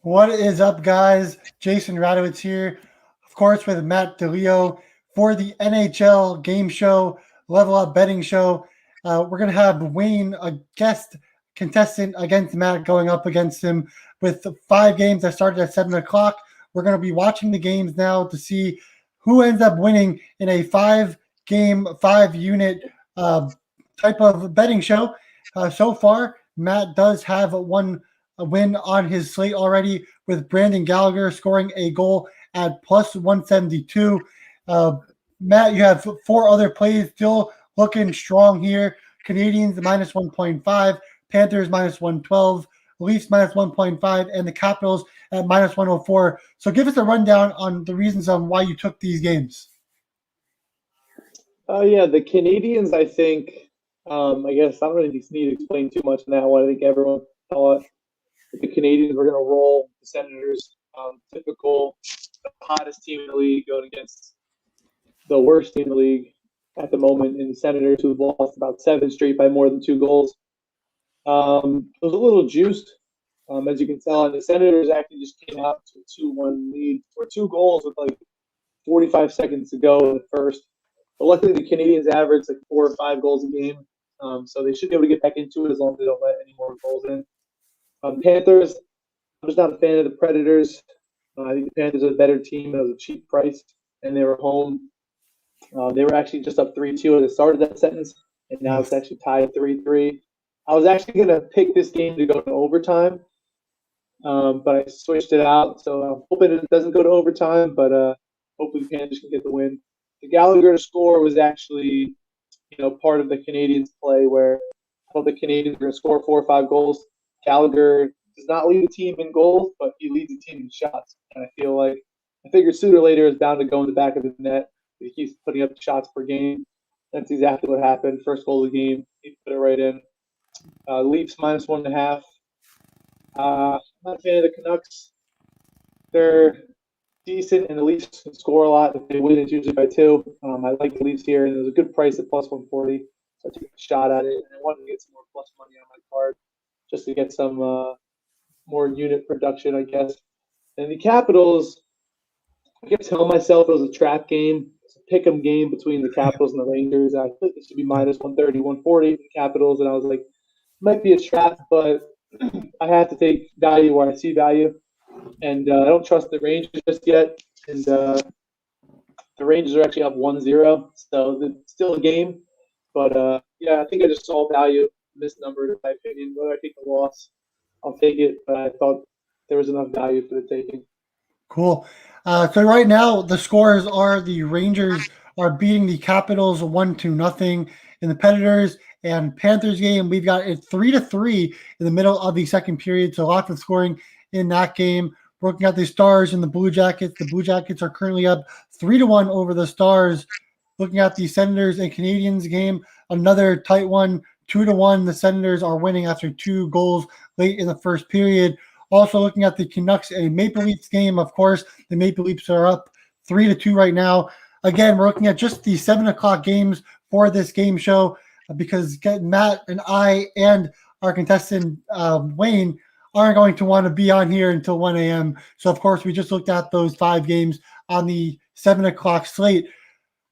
What is up, guys? Jason Radowitz here, of course, with Matt DeLeo for the NHL game show, Level Up Betting Show. We're going to have Wayne, a guest contestant, against Matt, going up against him with 5 games that started at 7 o'clock. We're going to be watching the games now to see who ends up winning in a 5-game, 5-unit type of betting show. So far, Matt does have one a win on his slate already, with Brandon Gallagher scoring a goal at plus 172. Matt, you have 4 other plays still looking strong here. Canadians minus 1.5, Panthers minus 112, Leafs minus 1.5, and the Capitals at minus 104. So give us a rundown on the reasons on why you took these games. Yeah, the Canadians, I think, I guess I don't really need to explain too much on that one. I think everyone thought the Canadians were going to roll the Senators. Typical, the hottest team in the league going against the worst team in the league at the moment in the Senators, who've lost about 7 straight by more than 2 goals. It was a little juiced, as you can tell, and the Senators actually just came out to a 2-1 lead for 2 goals with like 45 seconds to go in the first. But luckily, the Canadians average like 4 or 5 goals a game, so they should be able to get back into it as long as they don't let any more goals in. Panthers, I'm just not a fan of the Predators. I think the Panthers are a better team. It was a cheap price, and they were home. They were actually just up 3-2 at the start of that sentence, and now it's actually tied 3-3. I was actually going to pick this game to go to overtime, but I switched it out. So I'm hoping it doesn't go to overtime, but hopefully the Panthers can get the win. The Gallagher score was actually, part of the Canadians' play where I thought the Canadians were going to score 4 or 5 goals. Gallagher does not lead the team in goals, but he leads the team in shots. And I figure sooner or later is bound to go in the back of the net. He keeps putting up shots per game. That's exactly what happened. First goal of the game, he put it right in. Leafs minus 1.5. I'm not a fan of the Canucks. They're decent, and the Leafs can score a lot. If they win, it's usually by 2. I like the Leafs here, and there's a good price at plus 140. So I took a shot at it, and I wanted to get some more plus money on my card just to get some more unit production, I guess. And the Capitals, I kept telling myself it was a trap game. It's a pick 'em game between the Capitals and the Rangers. I think it should be minus 130, 140 for the Capitals, and I was like, might be a trap, but I have to take value where I see value. And I don't trust the Rangers just yet. And the Rangers are actually up 1-0, so it's still a game. But, I think I just saw value in this number, in my opinion. Whether I take the loss, I'll take it. But I thought there was enough value for the taking. Cool. So right now the scores are the Rangers are beating the Capitals 1-0 in the Predators and Panthers game. We've got it 3-3 in the middle of the second period. So lots of scoring in that game. Working out the Stars and the Blue Jackets. The Blue Jackets are currently up 3-1 over the Stars. Looking at the Senators and Canadians game, another tight one, 2-1. The Senators are winning after 2 goals late in the first period. Also looking at the Canucks and Maple Leafs game, of course, the Maple Leafs are up 3-2 right now. Again, we're looking at just the 7 o'clock games for this game show because Matt and I and our contestant Wayne aren't going to want to be on here until 1 a.m. So, of course, we just looked at those 5 games on the 7 o'clock slate.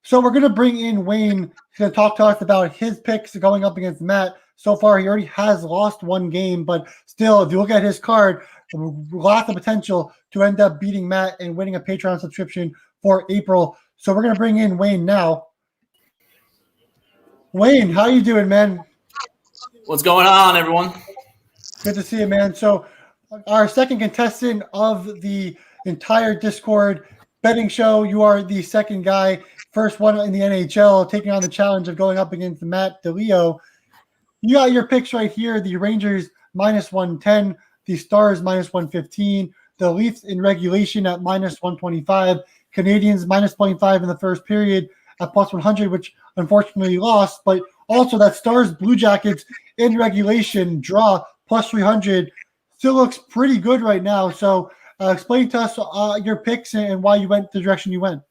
So we're going to bring in Wayne to talk to us about his picks going up against Matt. So far, he already has lost 1 game, but still, if you look at his card, lots of potential to end up beating Matt and winning a Patreon subscription for April. So we're going to bring in Wayne now. Wayne, how you doing, man? What's going on, everyone? Good to see you, man. So our second contestant of the entire Discord betting show, you are the second guy, first one in the NHL, taking on the challenge of going up against Matt DeLeo. You got your picks right here. The Rangers minus 110, the Stars minus 115, the Leafs in regulation at minus 125, Canadians minus 0.5 in the first period at plus 100, which unfortunately lost, but also that Stars Blue Jackets in regulation draw plus 300 still looks pretty good right now. So explain to us your picks and why you went the direction you went.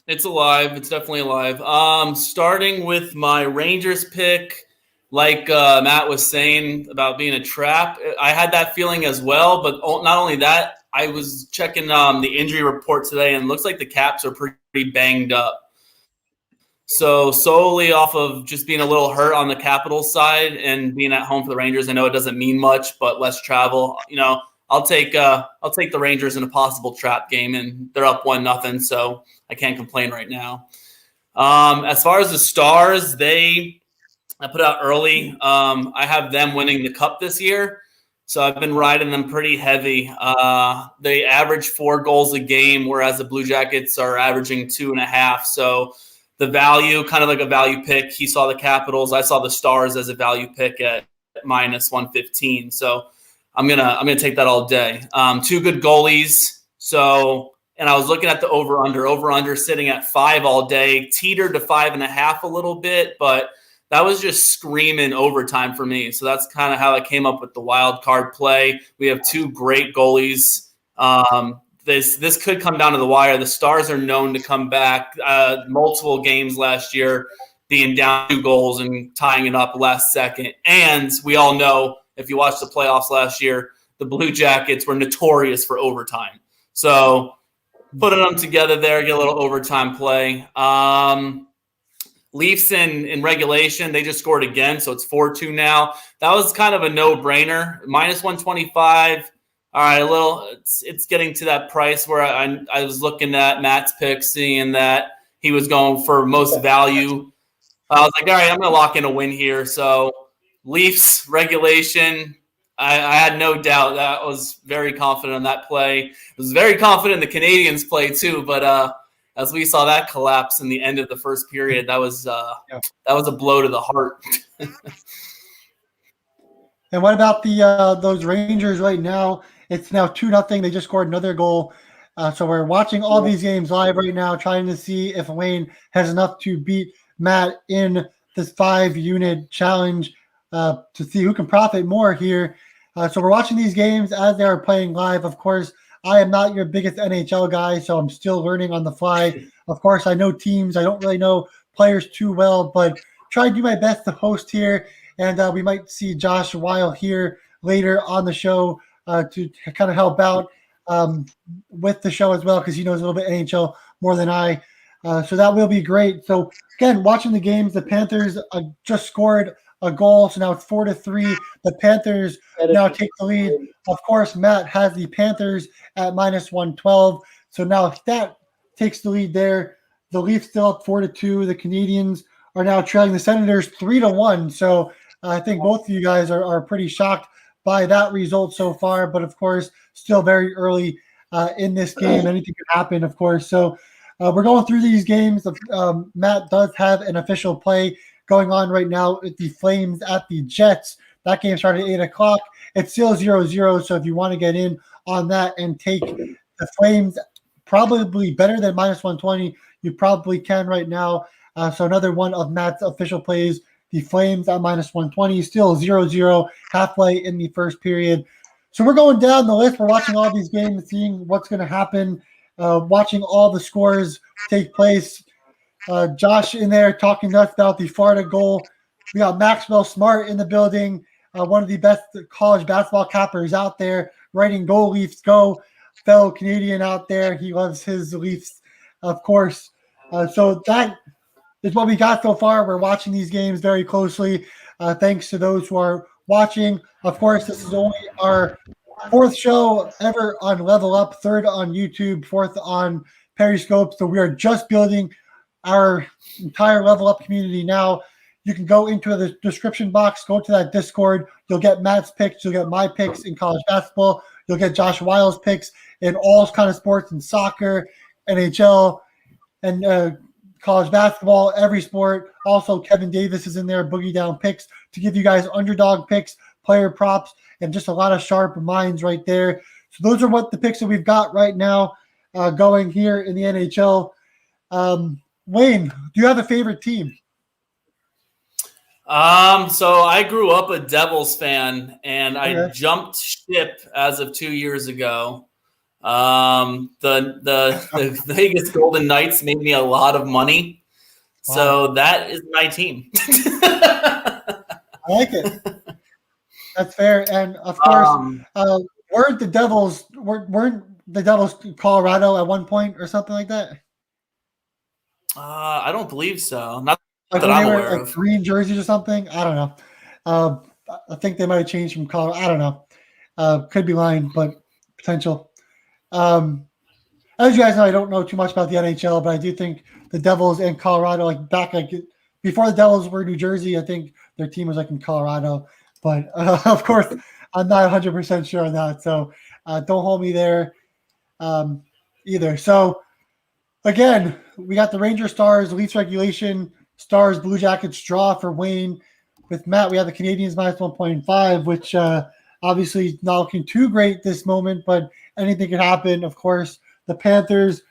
It's alive. It's definitely alive. Starting with my Rangers pick, like Matt was saying about being a trap, I had that feeling as well. But not only that, I was checking the injury report today, and it looks like the Caps are pretty banged up. So solely off of just being a little hurt on the Capitals side and being at home for the Rangers, I know it doesn't mean much, but less travel. I'll take the Rangers in a possible trap game, and they're up 1-0, so I can't complain right now. As far as the Stars, I put out early. I have them winning the Cup this year, so I've been riding them pretty heavy. They average 4 goals a game, whereas the Blue Jackets are averaging 2.5. So the value, kind of like a value pick. He saw the Capitals. I saw the Stars as a value pick at -115. So I'm gonna take that all day. 2 good goalies. So, and I was looking at the over/under sitting at 5 all day, teetered to 5.5 a little bit, but that was just screaming overtime for me. So that's kind of how I came up with the wild card play. We have 2 great goalies. This could come down to the wire. The Stars are known to come back multiple games last year, being down 2 goals and tying it up last second. And we all know, if you watched the playoffs last year, the Blue Jackets were notorious for overtime. So putting them together there, get a little overtime play. Leafs in regulation, they just scored again, so it's 4-2 now. That was kind of a no-brainer. -125. All right, it's getting to that price where I was looking at Matt's pick, seeing that he was going for most value. I was like, all right, I'm going to lock in a win here. So Leafs regulation, I had no doubt. That was very confident on that play. I was very confident in the Canadiens play too, but as we saw that collapse in the end of the first period, that was a blow to the heart. And what about those Rangers right now? It's now 2-0. They just scored another goal. So we're watching all these games live right now, trying to see if Wayne has enough to beat Matt in this 5-unit challenge to see who can profit more here. So we're watching these games as they are playing live. Of course, I am not your biggest NHL guy, so I'm still learning on the fly. Of course, I know teams. I don't really know players too well, but try to do my best to host here. And we might see Josh Weil here later on the show to kind of help out with the show as well, because he knows a little bit NHL more than I. So that will be great. So again, watching the games, the Panthers just scored a goal, so now it's 4-3. The Panthers now take the lead. Of course, Matt has the Panthers at -112. So now that takes the lead there. The Leafs still up 4-2. The Canadiens are now trailing the Senators 3-1. So I think both of you guys are pretty shocked by that result so far, but of course, still very early in this game. Anything can happen, of course. So we're going through these games. Matt does have an official play going on right now with the Flames at the Jets. That game started at 8 o'clock. It's still 0-0, so if you want to get in on that and take the Flames, probably better than -120, you probably can right now. So another one of Matt's official plays, the Flames at -120, still 0-0, halfway in the first period. So we're going down the list. We're watching all these games, seeing what's going to happen, watching all the scores take place. Josh in there talking to us about the Florida goal. We got Maxwell Smart in the building, one of the best college basketball cappers out there, writing "Go Leafs, Go." Fellow Canadian out there. He loves his Leafs, of course. So that is what we got so far. We're watching these games very closely. Thanks to those who are watching. Of course, this is only our 4th show ever on Level Up, 3rd on YouTube, 4th on Periscope. So we are just building our entire Level Up community now. You can go into the description box, go to that Discord. You'll get Matt's picks. You'll get my picks in college basketball. You'll get Josh Weil's picks in all kind of sports, in soccer, NHL, and college basketball, every sport. Also, Kevin Davis is in there, Boogie Down picks, to give you guys underdog picks, player props, and just a lot of sharp minds right there. So those are what the picks that we've got right now going here in the NHL. Wayne, do you have a favorite team? So I grew up a Devils fan, and I jumped ship as of 2 years ago. The Vegas Golden Knights made me a lot of money, so that is my team. I like it. That's fair. And of course, weren't the Devils Colorado at one point or something like that? I don't believe so. Not Like that when they I'm were aware like of. green jerseys or something. I don't know. I think they might have changed from Colorado. I don't know. Could be lying, but potential. As you guys know, I don't know too much about the NHL, but I do think the Devils and Colorado, before the Devils were New Jersey, I think their team was like in Colorado. But of course, I'm not 100% sure on that. So don't hold me there either. So again, we got the Ranger Stars, Leafs regulation, Stars, Blue Jackets draw for Wayne. With Matt, we have the Canadians minus 1.5, which obviously not looking too great this moment, but anything can happen. Of course, the Panthers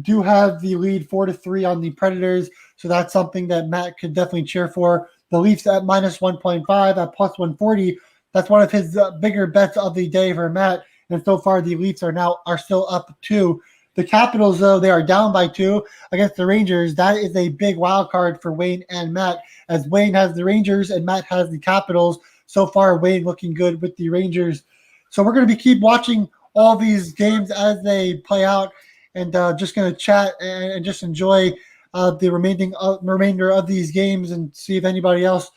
do have the lead 4-3 on the Predators, so that's something that Matt could definitely cheer for. The Leafs at minus 1.5 at plus 140. That's one of his bigger bets of the day for Matt. And so far, the Leafs are still up 2. The Capitals, though, they are down by 2 against the Rangers. That is a big wild card for Wayne and Matt, as Wayne has the Rangers and Matt has the Capitals. So far, Wayne looking good with the Rangers. So we're going to keep watching all these games as they play out, and just going to chat and just enjoy the remainder of these games and see if anybody else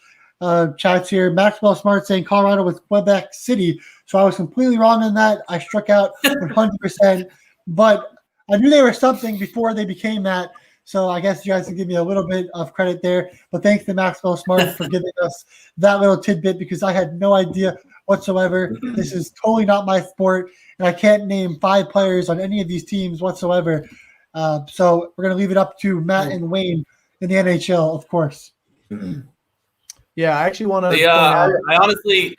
chats here. Maxwell Smart saying Colorado was Quebec City. So I was completely wrong on that. I struck out 100%. But I knew they were something before they became that. So I guess you guys can give me a little bit of credit there. But thanks to Maxwell Smart for giving us that little tidbit, because I had no idea whatsoever. This is totally not my sport, and I can't name 5 players on any of these teams whatsoever. So we're going to leave it up to Matt and Wayne in the NHL, of course. Yeah, I actually want to point out. I honestly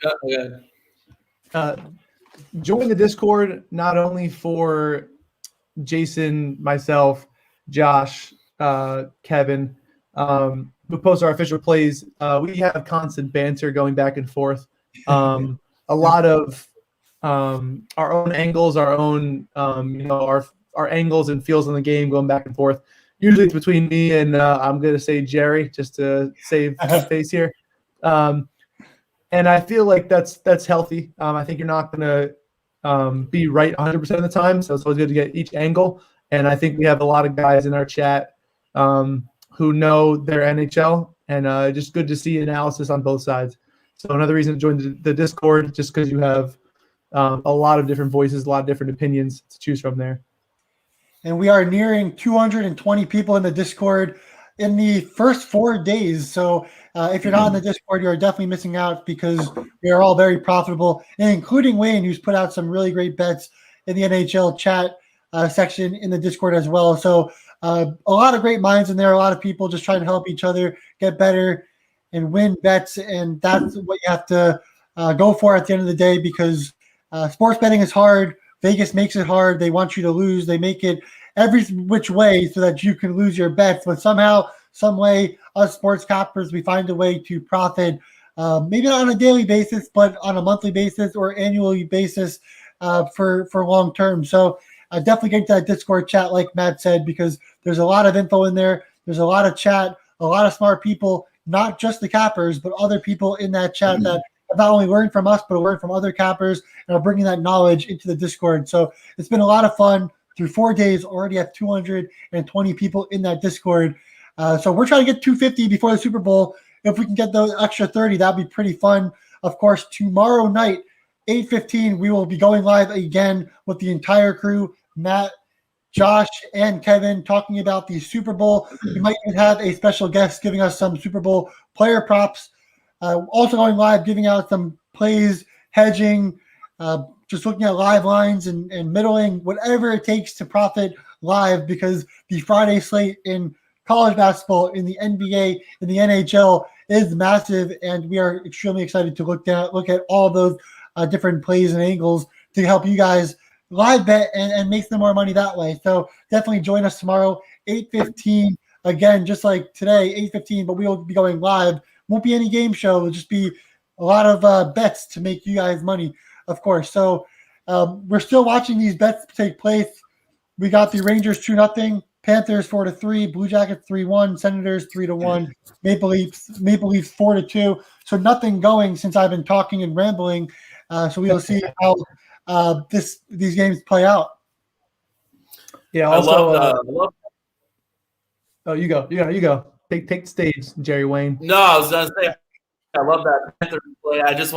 join the Discord not only for Jason, myself, Josh, Kevin, who post our official plays. We have constant banter going back and forth. A lot of our own angles, our own our angles and feels on the game going back and forth. Usually it's between me and I'm going to say Jerry, just to save face here. And I feel like that's healthy. I think you're not going to be right 100% of the time, so it's always good to get each angle. And I think we have a lot of guys in our chat who know their NHL, and just good to see analysis on both sides. So another reason to join the Discord, just because you have a lot of different voices, a lot of different opinions to choose from there. And we are nearing 220 people in the Discord in the first 4 days. So if you're not in the Discord, you're definitely missing out, because we are all very profitable, and including Wayne, who's put out some really great bets in the NHL chat section in the Discord as well. So a lot of great minds in there, a lot of people just trying to help each other get better and win bets. And that's what you have to go for at the end of the day, because sports betting is hard. Vegas makes it hard. They want you to lose. They make it every which way so that you can lose your bets. But somehow, some way, us sports cappers, we find a way to profit, maybe not on a daily basis, but on a monthly basis or annually basis for long term. So definitely get to that Discord chat, like Matt said, because there's a lot of info in there. There's a lot of chat, a lot of smart people, not just the cappers, but other people in that chat that not only learn from us, but learn from other cappers and are bringing that knowledge into the Discord. So it's been a lot of fun. Through 4 days, already have 220 people in that Discord. So we're trying to get 250 before the Super Bowl. If we can get those extra 30, that'd be pretty fun. Of course, tomorrow night, 8:15, we will be going live again with the entire crew, Matt, Josh, and Kevin, talking about the Super Bowl. We might even have a special guest giving us some Super Bowl player props. Also going live, giving out some plays, hedging, just looking at live lines and middling, whatever it takes to profit live, because the Friday slate in college basketball, in the NBA, in the NHL is massive, and we are extremely excited to look at all of those different plays and angles to help you guys live bet and make some more money that way. So definitely join us tomorrow, 8:15. Again, just like today, 8:15, but we will be going live. Won't be any game show. It'll just be a lot of bets to make you guys money, of course. So we're still watching these bets take place. We got the Rangers 2-0, Panthers 4-3, Blue Jackets 3-1, Senators 3-1, Maple Leafs 4-2. So nothing going since I've been talking and rambling. So we'll see how these games play out. Yeah. I Also, love oh, you go. Take the stage, Jerry Wayne. No, I was gonna say I love that Panthers play. I didn't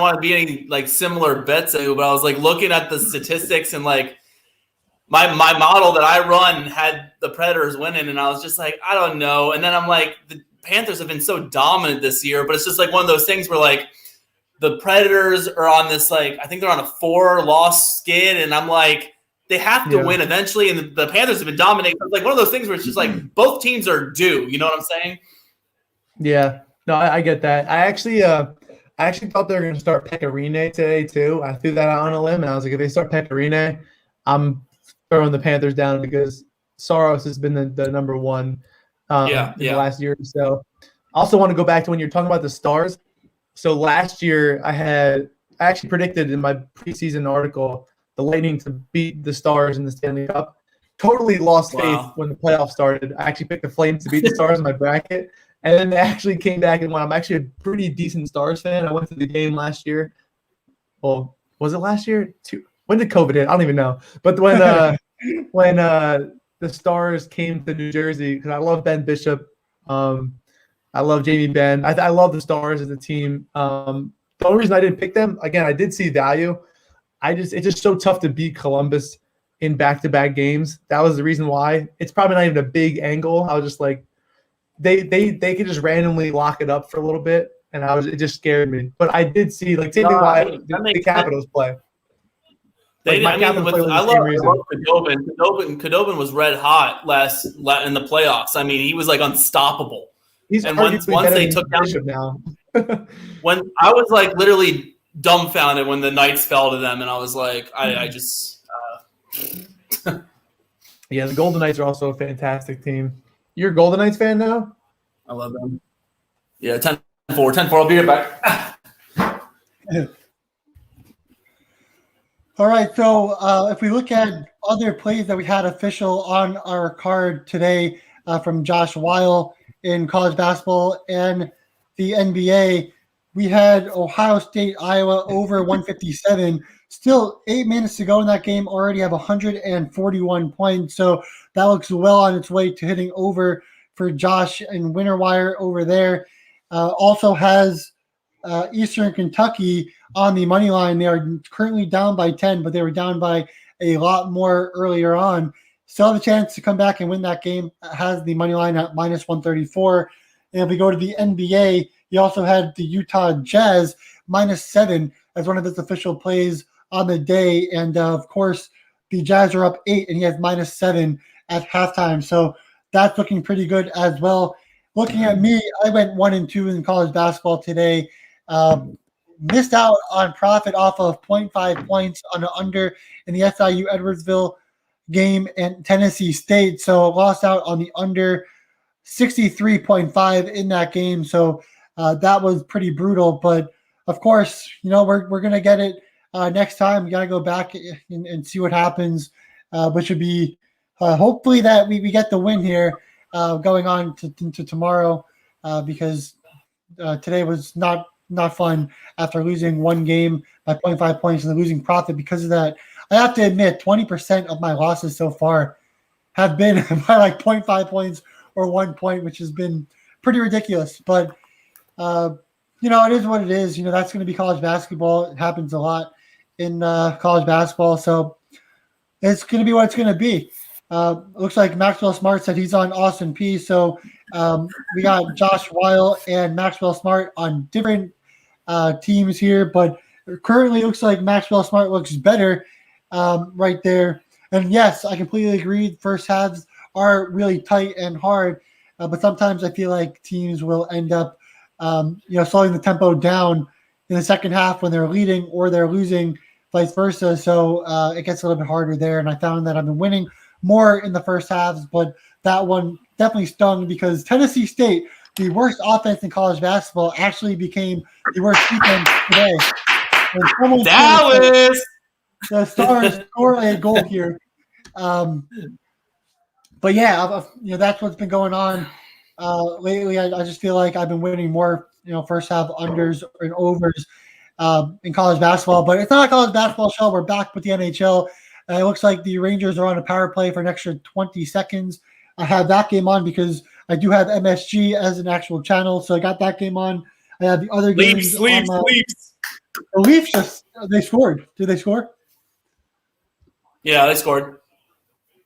want to be any like similar bets, but I was like looking at the statistics and like my model that I run had the Predators winning, and I was just like, I don't know. And then I'm like, the Panthers have been so dominant this year, but it's just like one of those things where like the Predators are on this like I think they're on a 4-loss skid, and I'm like, they have to win eventually. And the Panthers have been dominating. It's like one of those things where it's just like both teams are due. You know what I'm saying? Yeah. No, I get that. I actually thought they were going to start Pecorine today too. I threw that out on a limb, and I was like, if they start Pecorine, I'm throwing the Panthers down because Saros has been the number one in the last year or so. I also want to go back to when you're talking about the Stars. So last year I actually predicted in my preseason article the Lightning to beat the Stars in the Stanley Cup. Totally lost faith when the playoffs started. I actually picked the Flames to beat the Stars in my bracket. And then they actually came back and won. I'm actually a pretty decent Stars fan. I went to the game last year. Well, was it last year? When did COVID hit? I don't even know. But when the Stars came to New Jersey, because I love Ben Bishop, I love Jamie Benn. I love the Stars as a team. The only reason I didn't pick them, again, I did see value. It's just so tough to beat Columbus in back-to-back games. That was the reason why. It's probably not even a big angle. I was just like, they could just randomly lock it up for a little bit, and it just scared me. But I did see why the Capitals play. I love Khudobin. Khudobin was red hot in the playoffs. I mean, he was like unstoppable. He's and once they took down Bishop now. when I was like literally dumbfounded when the Knights fell to them, and I was like, I just. Yeah, the Golden Knights are also a fantastic team. You're a Golden Knights fan now? I love them. Yeah, 10-4. 10-4. I'll be right back. All right, so if we look at other plays that we had official on our card today from Josh Weil in college basketball and the NBA, we had Ohio State, Iowa over 157. Still 8 minutes to go in that game, already have 141 points. So that looks well on its way to hitting over for Josh and Winter Wire over there. Also has Eastern Kentucky on the money line. They are currently down by 10, but they were down by a lot more earlier on. Still have a chance to come back and win that game. Has the money line at minus 134. And if we go to the NBA, he also had the Utah Jazz -7 as one of his official plays on the day. And of course, the Jazz are up 8, and he has -7 at halftime. So that's looking pretty good as well. Looking at me, I went 1-2 in college basketball today. Missed out on profit off of 0.5 points on the under in the SIU Edwardsville game and Tennessee State. So lost out on the under 63.5 in that game. So that was pretty brutal. But of course, we're going to get it next time. We got to go back and see what happens, which would be hopefully that we get the win here going on to tomorrow because today was not fun after losing one game by 0.5 points and losing profit because of that. I have to admit 20% of my losses so far have been by like 0.5 points or 1 point, which has been pretty ridiculous. But, it is what it is. That's going to be college basketball. It happens a lot in college basketball. So it's going to be what it's going to be. Looks like Maxwell Smart said he's on Austin P. So we got Josh Weil and Maxwell Smart on different teams here, but currently looks like Maxwell Smart looks better right there. And yes, I completely agree. First halves are really tight and hard, but sometimes I feel like teams will end up, slowing the tempo down in the second half when they're leading or they're losing, vice versa. So it gets a little bit harder there. And I found that I've been winning more in the first halves, but that one definitely stung because Tennessee State, the worst offense in college basketball, actually became the worst defense today. Dallas! The Stars score a goal here. but yeah, that's what's been going on lately. I just feel like I've been winning more, first half unders and overs in college basketball. But it's not a college basketball show. We're back with the NHL. It looks like the Rangers are on a power play for an extra 20 seconds. I have that game on because I do have MSG as an actual channel, so I got that game on. I have the other games. Leafs. The Leafs they scored. Did they score? Yeah, they scored.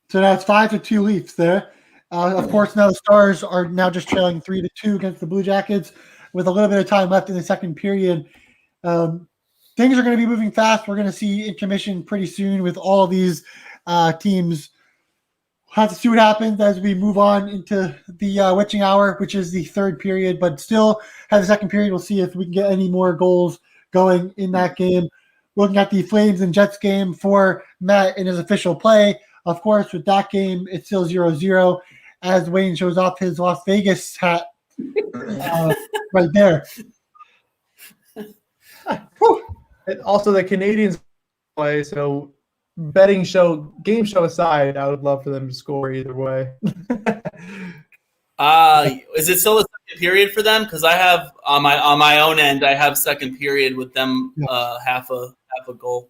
So now it's 5-2 Leafs there. Of course, now the Stars are now just trailing 3-2 against the Blue Jackets with a little bit of time left in the second period. Things are going to be moving fast. We're going to see intermission pretty soon with all of these teams. We'll have to see what happens as we move on into the witching hour, which is the third period, but still have the second period. We'll see if we can get any more goals going in that game. Looking at the Flames and Jets game for Matt in his official play. Of course, with that game, it's still 0-0 as Wayne shows off his Las Vegas hat right there. And also, the Canadians play, so game show aside, I would love for them to score either way. Is it still the second period for them? Because I have on my own end, I have second period with them half a goal.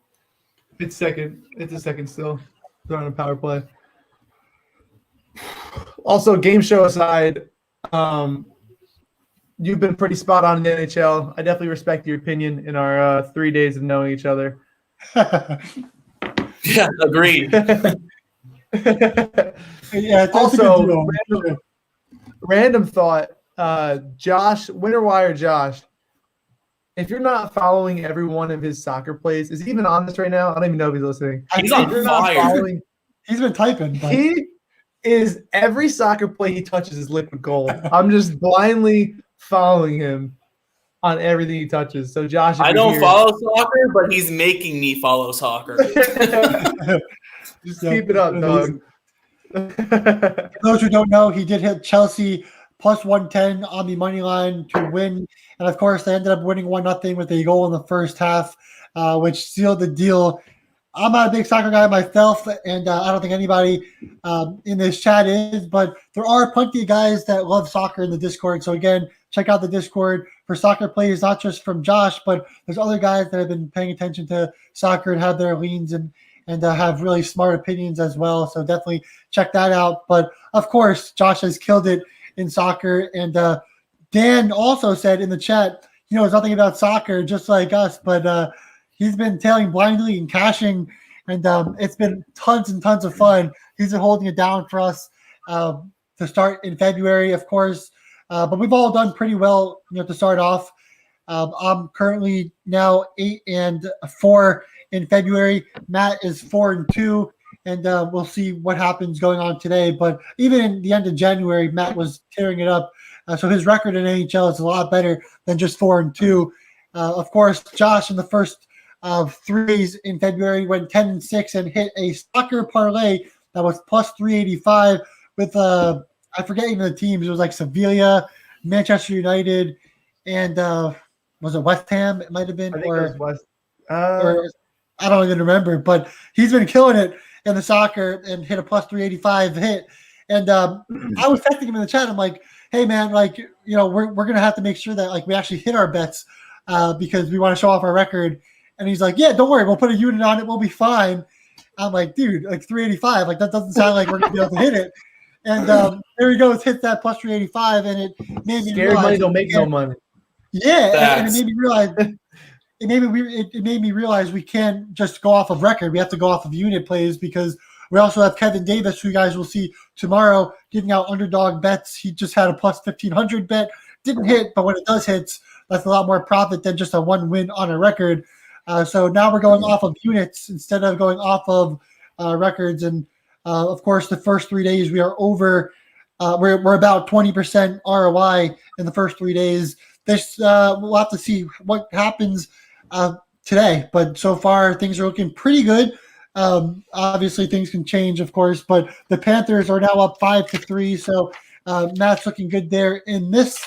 It's second. It's a second still. They're on a power play. Also, game show aside, you've been pretty spot on in the NHL. I definitely respect your opinion in our 3 days of knowing each other. Yeah, agreed. Yeah, also, random thought, Josh, winter wire Josh, if you're not following every one of his soccer plays, is he even on this right now? I don't even know if he's listening. He's on fire. He's been typing. But... He is every soccer play he touches is liquid gold. I'm just blindly following him on everything he touches. So Josh, I don't follow soccer, but he's making me follow soccer. Just keep it up, dog. For those who don't know, he did hit Chelsea plus 110 on the money line to win. And of course, they ended up winning 1-0 with a goal in the first half, which sealed the deal. I'm not a big soccer guy myself, and I don't think anybody in this chat is, but there are plenty of guys that love soccer in the Discord. So again, check out the Discord for soccer plays, not just from Josh, but there's other guys that have been paying attention to soccer and have their leans and have really smart opinions as well. So definitely check that out. But of course, Josh has killed it in soccer. And Dan also said in the chat, he knows nothing about soccer, just like us, but he's been tailing blindly and cashing, and it's been tons and tons of fun. He's been holding it down for us to start in February, of course. But we've all done pretty well, to start off. I'm currently now 8-4 in February. Matt is 4-2, and we'll see what happens going on today. But even in the end of January, Matt was tearing it up. So his record in NHL is a lot better than just 4-2. Of course, Josh in the first 3 days in February went 10-6 and hit a soccer parlay that was plus 385 with I forget even the teams. It was like Sevilla, Manchester United, and was it West Ham? It might have been, or I don't even remember. But he's been killing it in the soccer and hit a plus 385 hit. And I was texting him in the chat. I'm like, hey man, we're gonna have to make sure that we actually hit our bets because we want to show off our record. And he's like, yeah, don't worry, we'll put a unit on it, we'll be fine. I'm like, dude, 385, that doesn't sound like we're gonna be able to hit it. And there he goes, hit that plus 385, and it made me realize money don't make no money. Yeah, and it made me realize it made me realize we can't just go off of record. We have to go off of unit plays because we also have Kevin Davis, who you guys will see tomorrow, giving out underdog bets. He just had a plus 1,500 bet. Didn't hit, but when it does hit, that's a lot more profit than just a one win on a record. So now we're going off of units instead of going off of records. And of course, the first 3 days we are over. We're about 20% ROI in the first 3 days. This we'll have to see what happens today. But so far, things are looking pretty good. Obviously, things can change, of course. But the Panthers are now up 5-3. So Matt's looking good there in this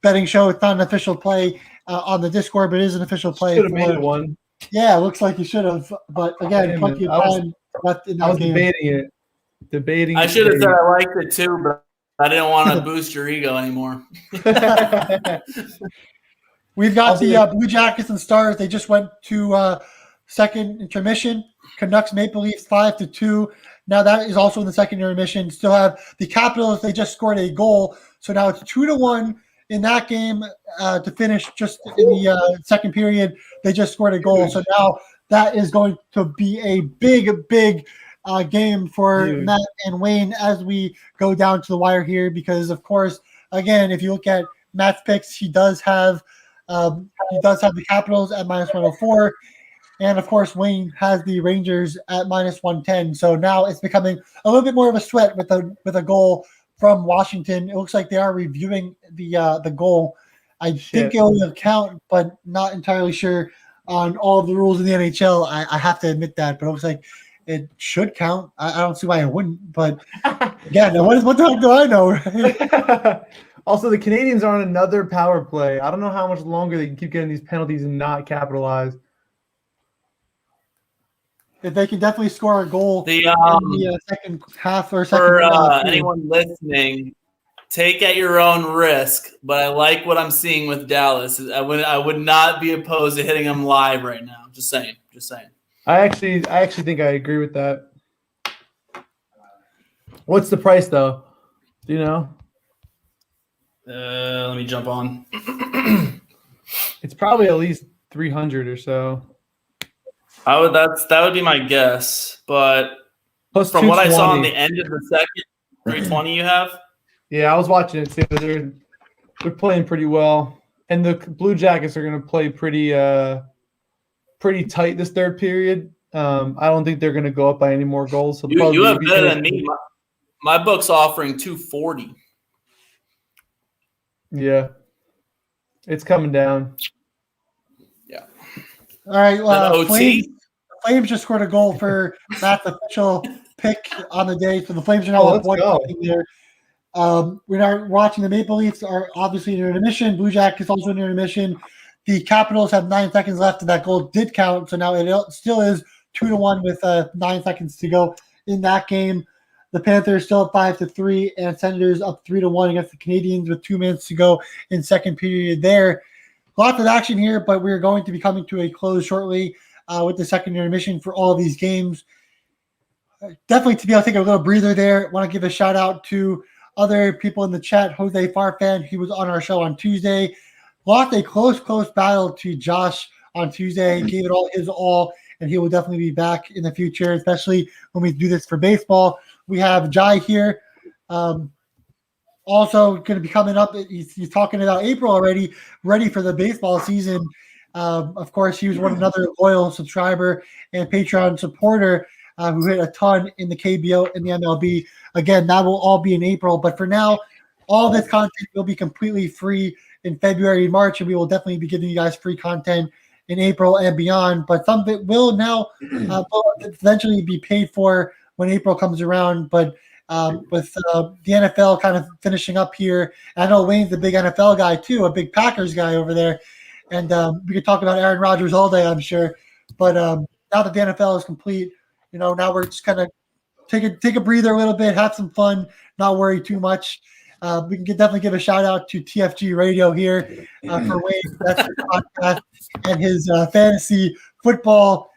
betting show. It's not an official play on the Discord, but it is an official play. Should have made it one. Yeah, it looks like you should have. But again, plenty of time left in that game. I was debating it. Debating. I should have said I liked it too, but I didn't want to boost your ego anymore. We've got the Blue Jackets and Stars. They just went to second intermission. Canucks Maple Leafs 5-2. Now that is also in the second intermission. Still have the Capitals. They just scored a goal, so now it's 2-1 in that game to finish. Just in the second period, they just scored a goal. So now that is going to be a big game for Matt and Wayne as we go down to the wire here. Because of course, again, if you look at Matt's picks, he does have the Capitals at -104. And of course, Wayne has the Rangers at -110. So now it's becoming a little bit more of a sweat with a goal from Washington. It looks like they are reviewing the goal. I think it will count, but not entirely sure on all of the rules in the NHL. I have to admit that, but it looks like it should count. I don't see why it wouldn't. But again, what the heck do I know? Right? Also, the Canadians are on another power play. I don't know how much longer they can keep getting these penalties and not capitalize. If they can definitely score a goal in the second half or second. For anyone listening, take at your own risk. But I like what I'm seeing with Dallas. I would not be opposed to hitting them live right now. Just saying. I actually think I agree with that. What's the price though? Do you know? Let me jump on. It's probably at least 300 or so. That would be my guess, but Plus from what I saw on the end of the second, 320 you have. Yeah, I was watching it too. They're playing pretty well, and the Blue Jackets are going to play pretty tight this third period. I don't think they're going to go up by any more goals. So you have better than me. My book's offering 240. Yeah, it's coming down. Yeah. All right. OT. Flames just scored a goal for Matt's official pick on the day. So the Flames are now up 1-0 there. We're now watching the Maple Leafs are obviously in intermission. Blue Jackets also in intermission. The Capitals have 9 seconds left, and that goal did count. So now it still is 2-1 with 9 seconds to go in that game. The Panthers still at 5-3, and Senators up 3-1 against the Canadiens with 2 minutes to go in second period there. Lots of action here, but we're going to be coming to a close shortly with the second intermission for all of these games. Definitely to be able to take a little breather there. Want to give a shout out to other people in the chat. Jose Farfan, he was on our show on Tuesday. Lost a close battle to Josh on Tuesday. Gave it all his all, and he will definitely be back in the future, especially when we do this for baseball. We have Jai here. Also going to be coming up. He's talking about April already, ready for the baseball season. Of course, he was another loyal subscriber and Patreon supporter who hit a ton in the KBO and the MLB. Again, that will all be in April. But for now, all this content will be completely free in February and March, and we will definitely be giving you guys free content in April and beyond. But some of it will now eventually be paid for when April comes around. But with the NFL kind of finishing up here, I know Wayne's a big NFL guy too, a big Packers guy over there. And we could talk about Aaron Rodgers all day, I'm sure. But now that the NFL is complete, now we're just kind of take a breather a little bit, have some fun, not worry too much. We can definitely give a shout out to TFG Radio here for Wayne. That's his podcast and his fantasy football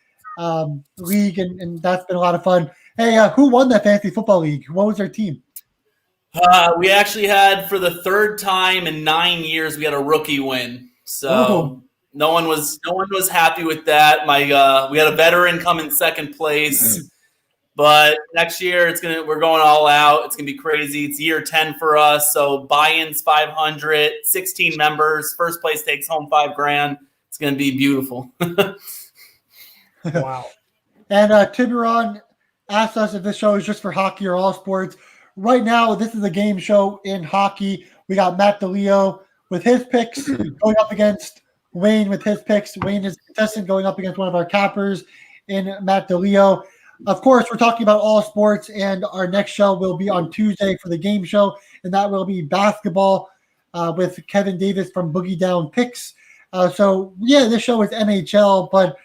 league, and that's been a lot of fun. Hey, who won that fantasy football league? What was their team? We actually had, for the third time in 9 years, we had a rookie win. So no one was happy with that. We had a veteran come in second place, but next year we're going all out. It's gonna be crazy. It's year 10 for us. So buy-ins 500, 16 members. First place takes home $5,000. It's gonna be beautiful. Wow. And Tiburon asked us if this show is just for hockey or all sports. Right now, this is a game show in hockey. We got Matt DeLeo with his picks going up against Wayne with his picks. Wayne is a contestant going up against one of our cappers in Matt DeLeo. Of course, we're talking about all sports, and our next show will be on Tuesday for the game show, and that will be basketball with Kevin Davis from Boogie Down Picks. So, yeah, this show is NHL, but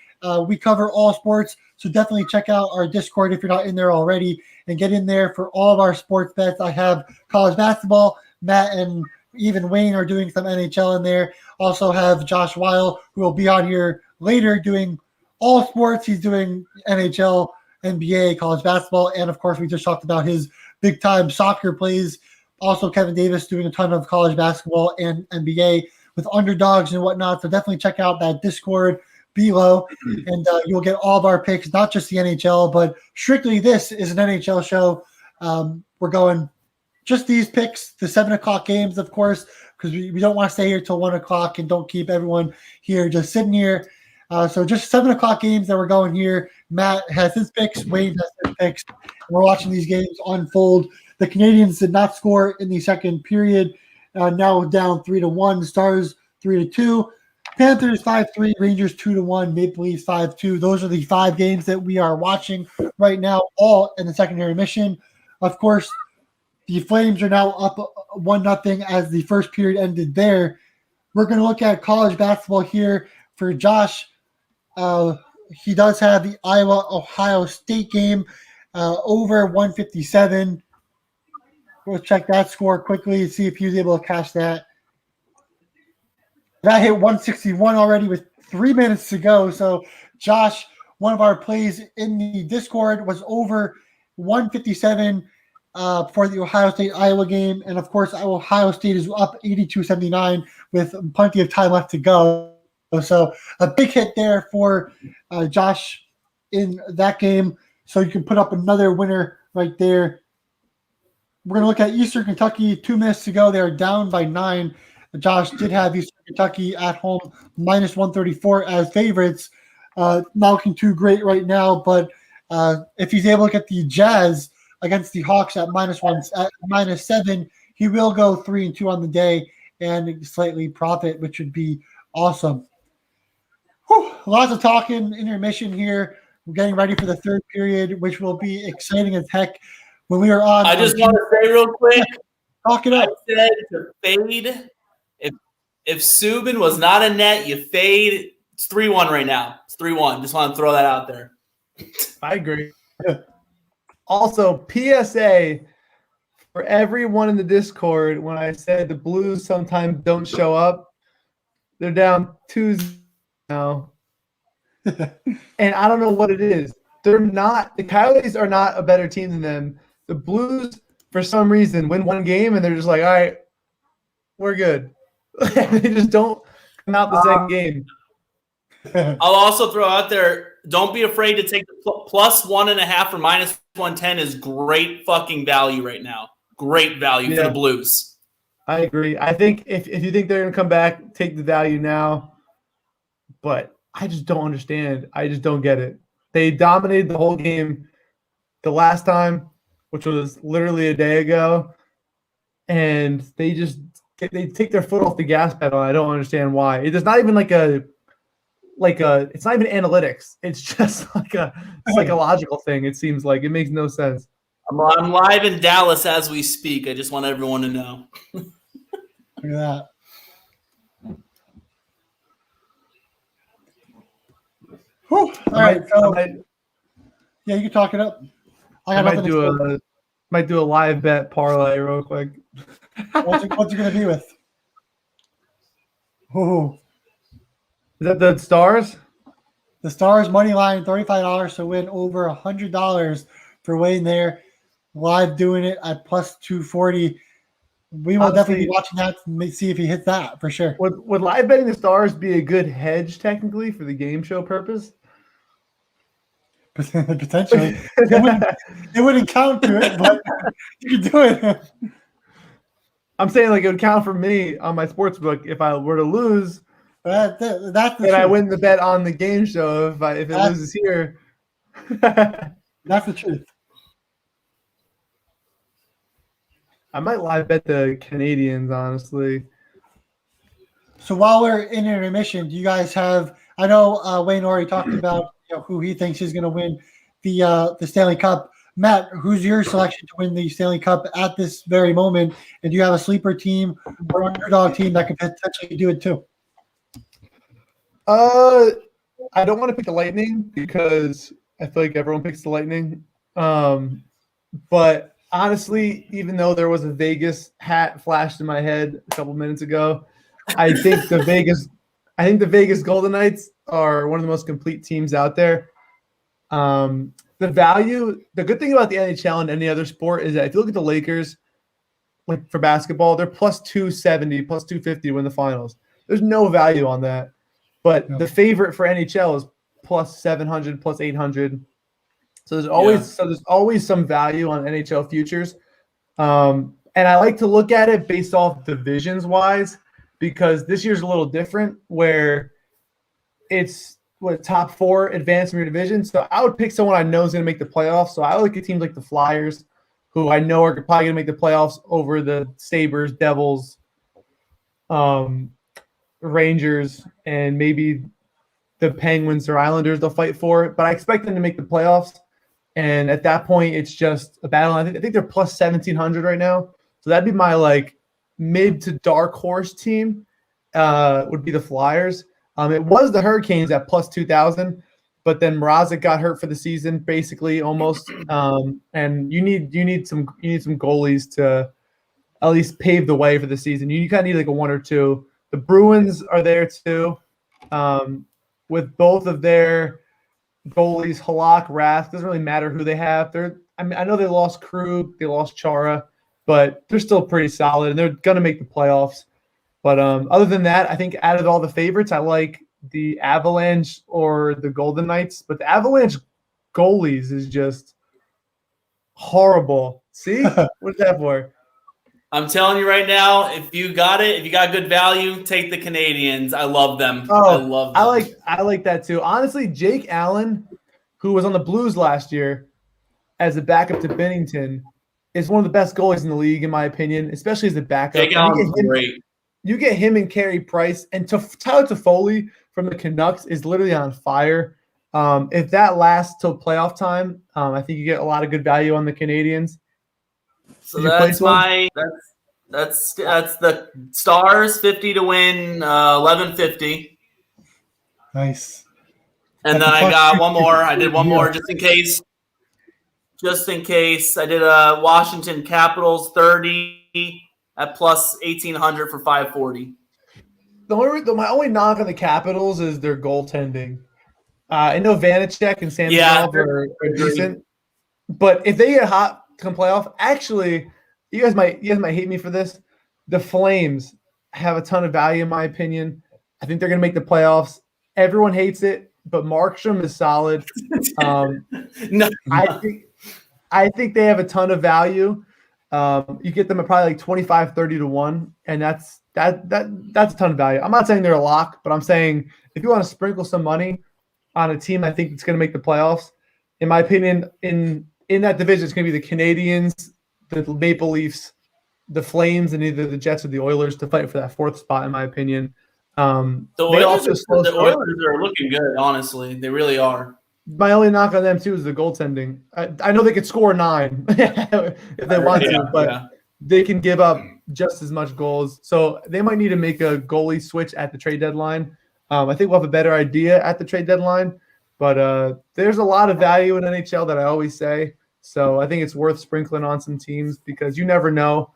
We cover all sports, so definitely check out our Discord if you're not in there already, and get in there for all of our sports bets. I have college basketball. Matt and even Wayne are doing some NHL in there. Also have Josh Weil, who will be on here later doing all sports. He's doing NHL, NBA, college basketball, and of course we just talked about his big time soccer plays. Also Kevin Davis doing a ton of college basketball and NBA with underdogs and whatnot. So definitely check out that Discord below, and you'll get all of our picks, not just the NHL, but strictly this is an NHL show. We're going just these picks, the 7 o'clock games, of course, because we don't want to stay here till 1 o'clock and don't keep everyone here just sitting here. So just 7 o'clock games that we're going here. Matt has his picks, Wayne has his picks, and we're watching these games unfold. The Canadians did not score in the second period. Now down 3-1. Stars 3-2. Panthers 5-3. Rangers 2-1. Maple Leafs 5-2. Those are the 5 games that we are watching right now, all in the secondary mission. Of course, the Flames are now up 1-0 as the first period ended there. We're going to look at college basketball here for Josh. He does have the Iowa-Ohio State game over 157. We'll check that score quickly and see if he was able to cash that. That hit 161 already with 3 minutes to go. So, Josh, one of our plays in the Discord was over 157 for the Ohio State-Iowa game. And, of course, Ohio State is up 82-79 with plenty of time left to go. So, a big hit there for Josh in that game. So, you can put up another winner right there. We're going to look at Eastern Kentucky. 2 minutes to go. They're down by 9. Josh did have Eastern Kentucky at home minus 134 as favorites. Not looking too great right now, but if he's able to get the Jazz against the Hawks at -7, he will go 3-2 on the day and slightly profit, which would be awesome. Whew, lots of talking, intermission here. We're getting ready for the third period, which will be exciting as heck. When we were on, I just want to say real quick, talk it up. I said to fade. If Subban was not a net, you fade. It's 3-1 right now. It's 3-1. Just want to throw that out there. I agree. Also, PSA for everyone in the Discord, when I said the Blues sometimes don't show up, they're down 2-0 now. And I don't know what it is. They're not – the Coyotes are not a better team than them. The Blues, for some reason, win one game, and they're just like, all right, we're good. They just don't come out the second game. I'll also throw out there, don't be afraid to take the plus 1.5 or minus 110 is great fucking value right now. Great value for the Blues. I agree. I think if you think they're going to come back, take the value now. But I just don't understand. I just don't get it. They dominated the whole game the last time, which was literally a day ago, and they take their foot off the gas pedal. I don't understand why. It's not even it's not even analytics. It's just like a psychological thing. It seems like it makes no sense. I'm live in Dallas as we speak. I just want everyone to know. Look at that. Whew. All right. So, yeah, you can talk it up. I might do a live bet parlay real quick. What's it going to be with? Ooh. Is that the Stars? The Stars money line, $35 to win over $100 for Wayne there. Live doing it at plus 240. We will definitely be watching that and see if he hits that for sure. Would live betting the Stars be a good hedge technically for the game show purpose? Potentially. It wouldn't count to it, but you could do it. I'm saying like it would count for me on my sports book if I were to lose. That's the truth. I win the bet on the game show if it loses here. That's the truth. I might live bet the Canadians, honestly. So while we're in intermission, do you guys have? I know Wayne already talked about who he thinks is going to win the Stanley Cup. Matt, who's your selection to win the Stanley Cup at this very moment? And do you have a sleeper team or underdog team that could potentially do it too? I don't want to pick the Lightning because I feel like everyone picks the Lightning. But honestly, even though there was a Vegas hat flashed in my head a couple minutes ago, I think the Vegas Golden Knights are one of the most complete teams out there. The good thing about the NHL and any other sport is that if you look at the Lakers, like for basketball, they're plus 270, plus 250 to win the finals. There's no value on that. But the favorite for NHL is plus 700, plus 800. So there's always some value on NHL futures. And I like to look at it based off divisions wise, because this year's a little different where it's top 4 advance from your division. So I would pick someone I know is going to make the playoffs. So I look at teams like the Flyers, who I know are probably going to make the playoffs over the Sabres, Devils, Rangers, and maybe the Penguins or Islanders. They'll fight for it, but I expect them to make the playoffs. And at that point, it's just a battle. I think they're plus 1,700 right now. So that'd be my like mid to dark horse team. Would be the Flyers. It was the Hurricanes at plus 2,000, but then Mrazek got hurt for the season, basically almost. And you need some goalies to at least pave the way for the season. You kind of need like a 1 or 2. The Bruins are there too, with both of their goalies, Halak, Rath. Doesn't really matter who they have. I know they lost Krug, they lost Chara, but they're still pretty solid, and they're gonna make the playoffs. But other than that, I think out of all the favorites, I like the Avalanche or the Golden Knights. But the Avalanche goalies is just horrible. See? What's that for? I'm telling you right now, if you got good value, take the Canadians. I love them. Oh, I love them. I like that too. Honestly, Jake Allen, who was on the Blues last year as a backup to Binnington, is one of the best goalies in the league, in my opinion, especially as a backup. Jake Allen's great. You get him and Carey Price, and Tyler Toffoli from the Canucks is literally on fire. If that lasts till playoff time, I think you get a lot of good value on the Canadians. So that's the Stars 50 to win 1150. Nice. And then I got one more. I did one more just in case. Just in case, I did a Washington Capitals 30 at plus 1,800 for 540. My only knock on the Capitals is their goaltending. I know Vanacek and Samsonov are decent, but if they get hot come playoff, actually, you guys might hate me for this. The Flames have a ton of value, in my opinion. I think they're going to make the playoffs. Everyone hates it, but Markstrom is solid. No. I think they have a ton of value. You get them at probably like 25, 30 to 1, and that's a ton of value. I'm not saying they're a lock, but I'm saying if you want to sprinkle some money on a team I think it's going to make the playoffs, in my opinion, in that division, it's going to be the Canadians, the Maple Leafs, the Flames, and either the Jets or the Oilers to fight for that 4th spot, in my opinion. The Oilers are looking good, honestly. They really are. My only knock on them, too, is the goaltending. I know they could score 9 if they want to, but they can give up just as much goals. So they might need to make a goalie switch at the trade deadline. I think we'll have a better idea at the trade deadline. But there's a lot of value in NHL that I always say. So I think it's worth sprinkling on some teams because you never know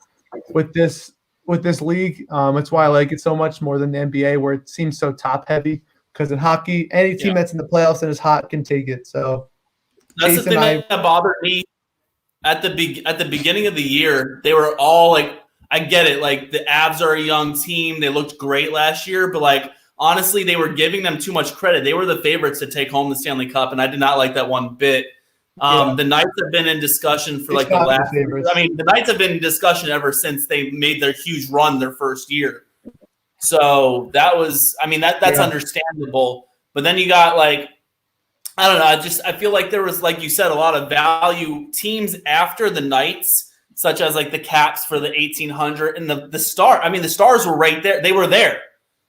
with this league. That's why I like it so much more than the NBA, where it seems so top heavy. Because in hockey, any team that's in the playoffs and is hot can take it. So that's the thing that bothered me at the beginning of the year. They were all like, I get it, like the Avs are a young team. They looked great last year, but like honestly, they were giving them too much credit. They were the favorites to take home the Stanley Cup, and I did not like that one bit. The Knights have been in discussion for like the last. I mean, the Knights have been in discussion ever since they made their huge run their first year. So that was, I mean, that's understandable. But then you got like, I don't know. I feel like there was, like you said, a lot of value teams after the Knights, such as like the Caps for the 1,800 and the Star. I mean, the Stars were right there. They were there.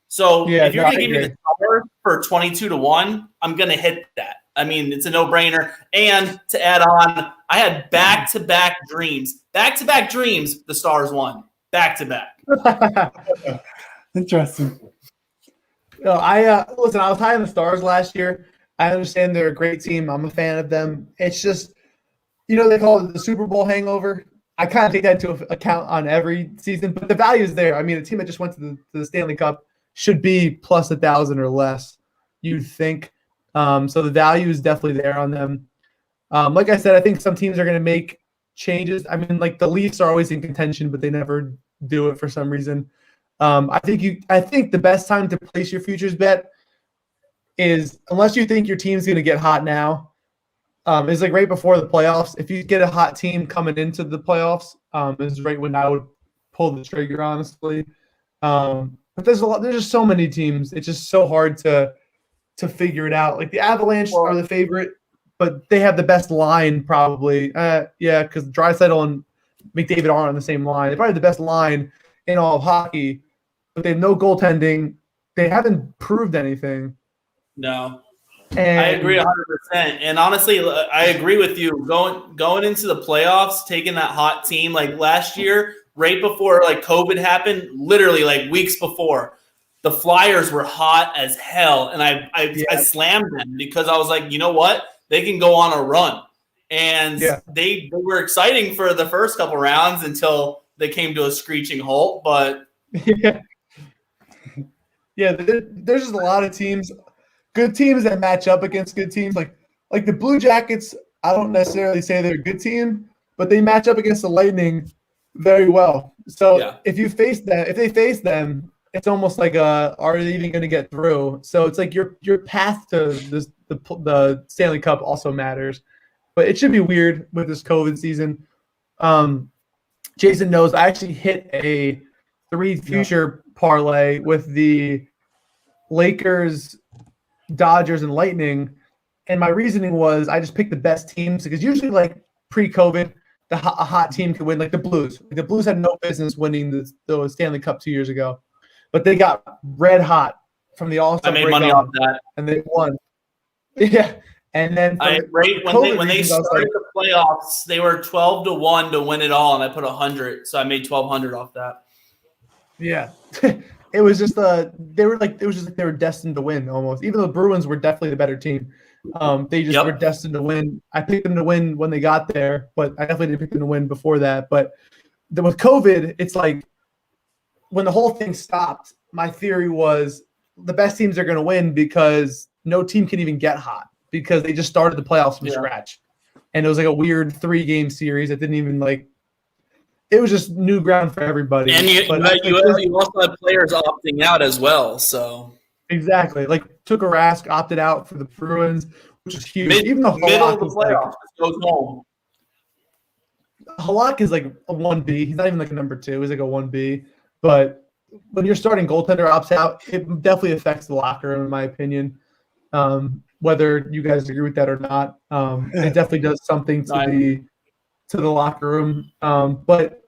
So if you're going to give me the Stars for 22 to 1, I'm going to hit that. I mean, it's a no-brainer. And to add on, I had back-to-back dreams. Back-to-back dreams, the Stars won. Back-to-back. Interesting. No, listen. I was high on the Stars last year. I understand they're a great team. I'm a fan of them. It's just, they call it the Super Bowl hangover. I kind of take that into account on every season, but the value is there. I mean, a team that just went to the Stanley Cup should be plus 1,000 or less, you'd think. So the value is definitely there on them. Like I said, I think some teams are going to make changes. I mean, like the Leafs are always in contention, but they never do it for some reason. I think the best time to place your futures bet is, unless you think your team's going to get hot now, is like right before the playoffs. If you get a hot team coming into the playoffs, is right when I would pull the trigger, honestly. But there's just so many teams. It's just so hard to figure it out. Like the Avalanche are the favorite, but they have the best line probably. Yeah, because Draisaitl and McDavid are on the same line. They're probably the best line in all of hockey, but they have no goaltending. They haven't proved anything. No. And I agree 100%. And honestly, I agree with you. Going into the playoffs, taking that hot team like last year, right before like COVID happened, literally like weeks before, the Flyers were hot as hell, and I slammed them because I was like, you know what, they can go on a run, and they were exciting for the first couple rounds until they came to a screeching halt. But there's just a lot of teams. Good teams that match up against good teams, like the Blue Jackets. I don't necessarily say they're a good team, but they match up against the Lightning very well. So if they face them, it's almost like are they even going to get through? So it's like your path to the Stanley Cup also matters. But it should be weird with this COVID season. Jason knows I actually hit a 3 future parlay with the Lakers, Dodgers, and Lightning, and my reasoning was I just picked the best teams because usually, like pre-COVID, a hot team could win. Like the Blues. The Blues had no business winning the Stanley Cup 2 years ago, but they got red hot from the All-Star break. I made money off that, and they won. Yeah, and then when they started the playoffs, they were 12-1 to win it all, and I put 100, so I made 1,200 off that. Yeah. It was just they were destined to win almost. Even though the Bruins were definitely the better team, they just were destined to win. I picked them to win when they got there, but I definitely didn't pick them to win before that. But with COVID, it's like when the whole thing stopped, my theory was the best teams are going to win because no team can even get hot because they just started the playoffs from scratch, and it was like a weird 3-game series that didn't even like. It was just new ground for everybody. And you also had players opting out as well. So exactly, like Tuukka Rask opted out for the Bruins, which is huge. Even the middle of the playoffs goes home. Halak is like a 1B. He's not even like a number 2. He's like a 1B. But when you're starting goaltender opts out, it definitely affects the locker room, in my opinion. Whether you guys agree with that or not, it definitely does something to the locker room. But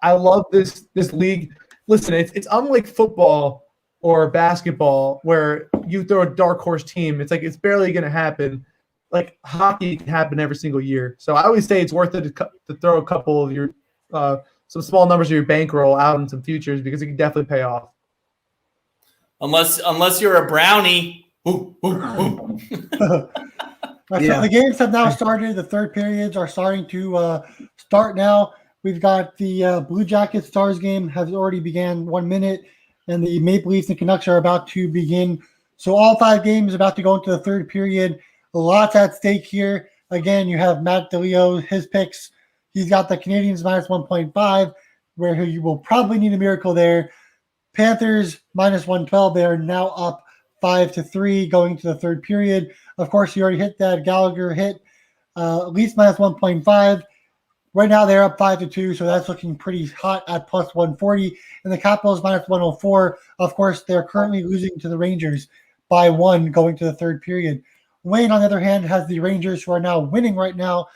I love this league. Listen, it's unlike football or basketball where you throw a dark horse team. It's like it's barely going to happen. Like hockey can happen every single year. So I always say it's worth it to throw a couple of your some small numbers of your bankroll out in some futures because it can definitely pay off. Unless you're a brownie. So the games have now started. The third periods are starting to start now. We've got the Blue Jackets Stars game has already began 1 minute, and the Maple Leafs and Canucks are about to begin. So all 5 games about to go into the third period. Lots at stake here. Again, you have Matt DeLeo, his picks. He's got the Canadiens minus 1.5, where you will probably need a miracle there. Panthers minus 112. They are now up 5-3 going to the third period. Of course, you already hit that. Gallagher hit Leafs minus 1.5. Right now, they're up 5-2, so that's looking pretty hot at plus 140. And the Capitals minus 104. Of course, they're currently losing to the Rangers by 1 going to the third period. Wayne, on the other hand, has the Rangers who are now winning right now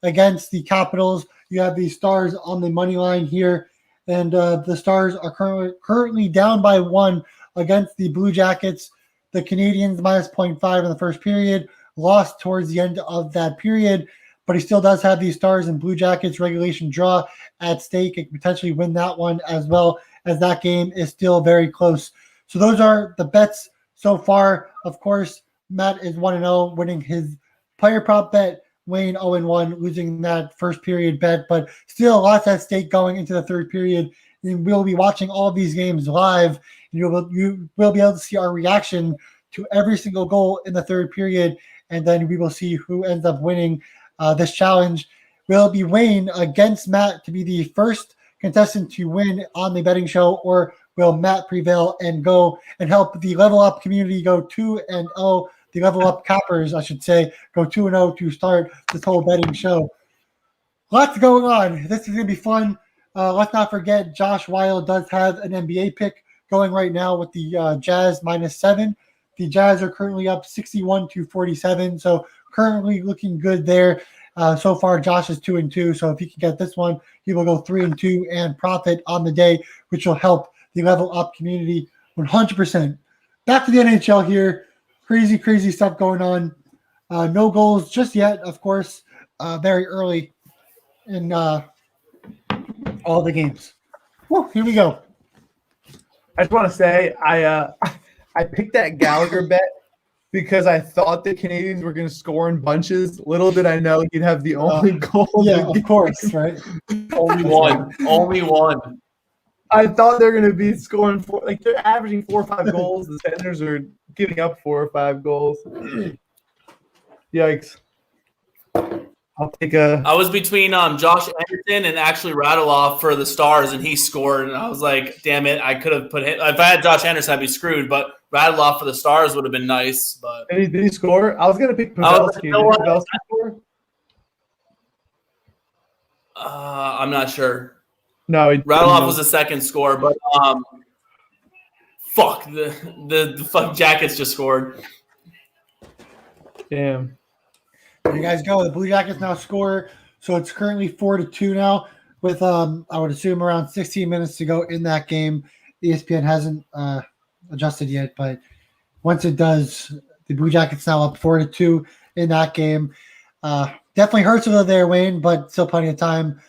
against the Capitals. You have the Stars on the money line here, and the Stars are currently down by 1 against the Blue Jackets. The Canadiens minus 0.5 in the first period, lost towards the end of that period, but he still does have these Stars and Blue Jackets regulation draw at stake. It could potentially win that one as well, as that game is still very close. So those are the bets So far, of course, Matt is 1-0, winning his player prop bet. Wayne 0-1, losing that first period bet, but still lots at stake going into the third period. And we'll be watching all of these games live. And you will be able to see our reaction to every single goal in the third period, and then we will see who ends up winning this challenge. Will it be Wayne against Matt to be the first contestant to win on the betting show, or will Matt prevail and go and help the Level Up community go 2-0? The Level Up cappers, I should say, go 2-0 to start this whole betting show. Lots going on. This is going to be fun. Let's not forget, Josh Weil does have an NBA pick going right now with the Jazz -7. The Jazz are currently up 61-47, so currently looking good there. So far, Josh is 2-2, so if he can get this one, he will go 3-2 and profit on the day, which will help the Level Up community 100%. Back to the NHL here. Crazy stuff going on. No goals just yet, of course. Very early in all the games. Woo, here we go. I just want to say I picked that Gallagher bet because I thought the Canadians were going to score in bunches. Little did I know he'd have the only goal. Yeah, of course, right? Only one. I thought they were going to be scoring they're averaging 4 or 5 goals. The Senators are giving up 4 or 5 goals. Yikes! I'll take a. I was between Josh Anderson and actually Radulov for the Stars, and he scored. And I was like, damn it, I could have put him. If I had Josh Anderson, I'd be screwed. But Radulov for the Stars would have been nice. But Did he score? I was going to pick Pavelski. Did Pavelski score? I'm not sure. No, Radulov was the second score, but fuck the fuck Jackets just scored. Damn. There you guys go. The Blue Jackets now score, so it's currently 4-2 now. With I would assume around 16 minutes to go in that game. ESPN hasn't adjusted yet, but once it does, the Blue Jackets now up 4-2 in that game. Definitely hurts a little there, Wayne, but still plenty of time.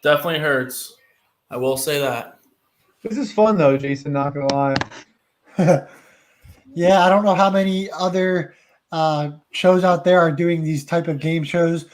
Definitely hurts. I will say that. This is fun though, Jason. Not gonna lie. Yeah, I don't know how many other shows out there are doing these type of game shows.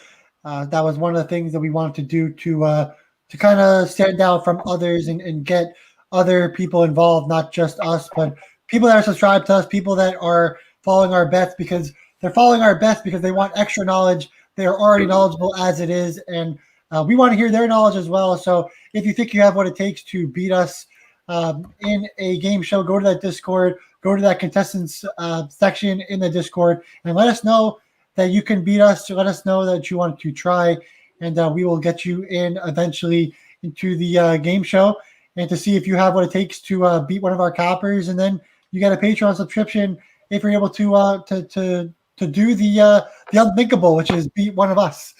That was one of the things that we wanted to do to kind of stand out from others and get other people involved, not just us, but people that are subscribed to us, people that are following our bets because they're following our bets because they want extra knowledge. They are already knowledgeable as it is, and we want to hear their knowledge as well. So if you think you have what it takes to beat us in a game show, go to that Discord, go to that contestants section in the Discord, and let us know that you can beat us. Let us know that you want to try, and we will get you in eventually into the game show and to see if you have what it takes to beat one of our cappers. And then you get a Patreon subscription if you're able to do the unthinkable, which is beat one of us.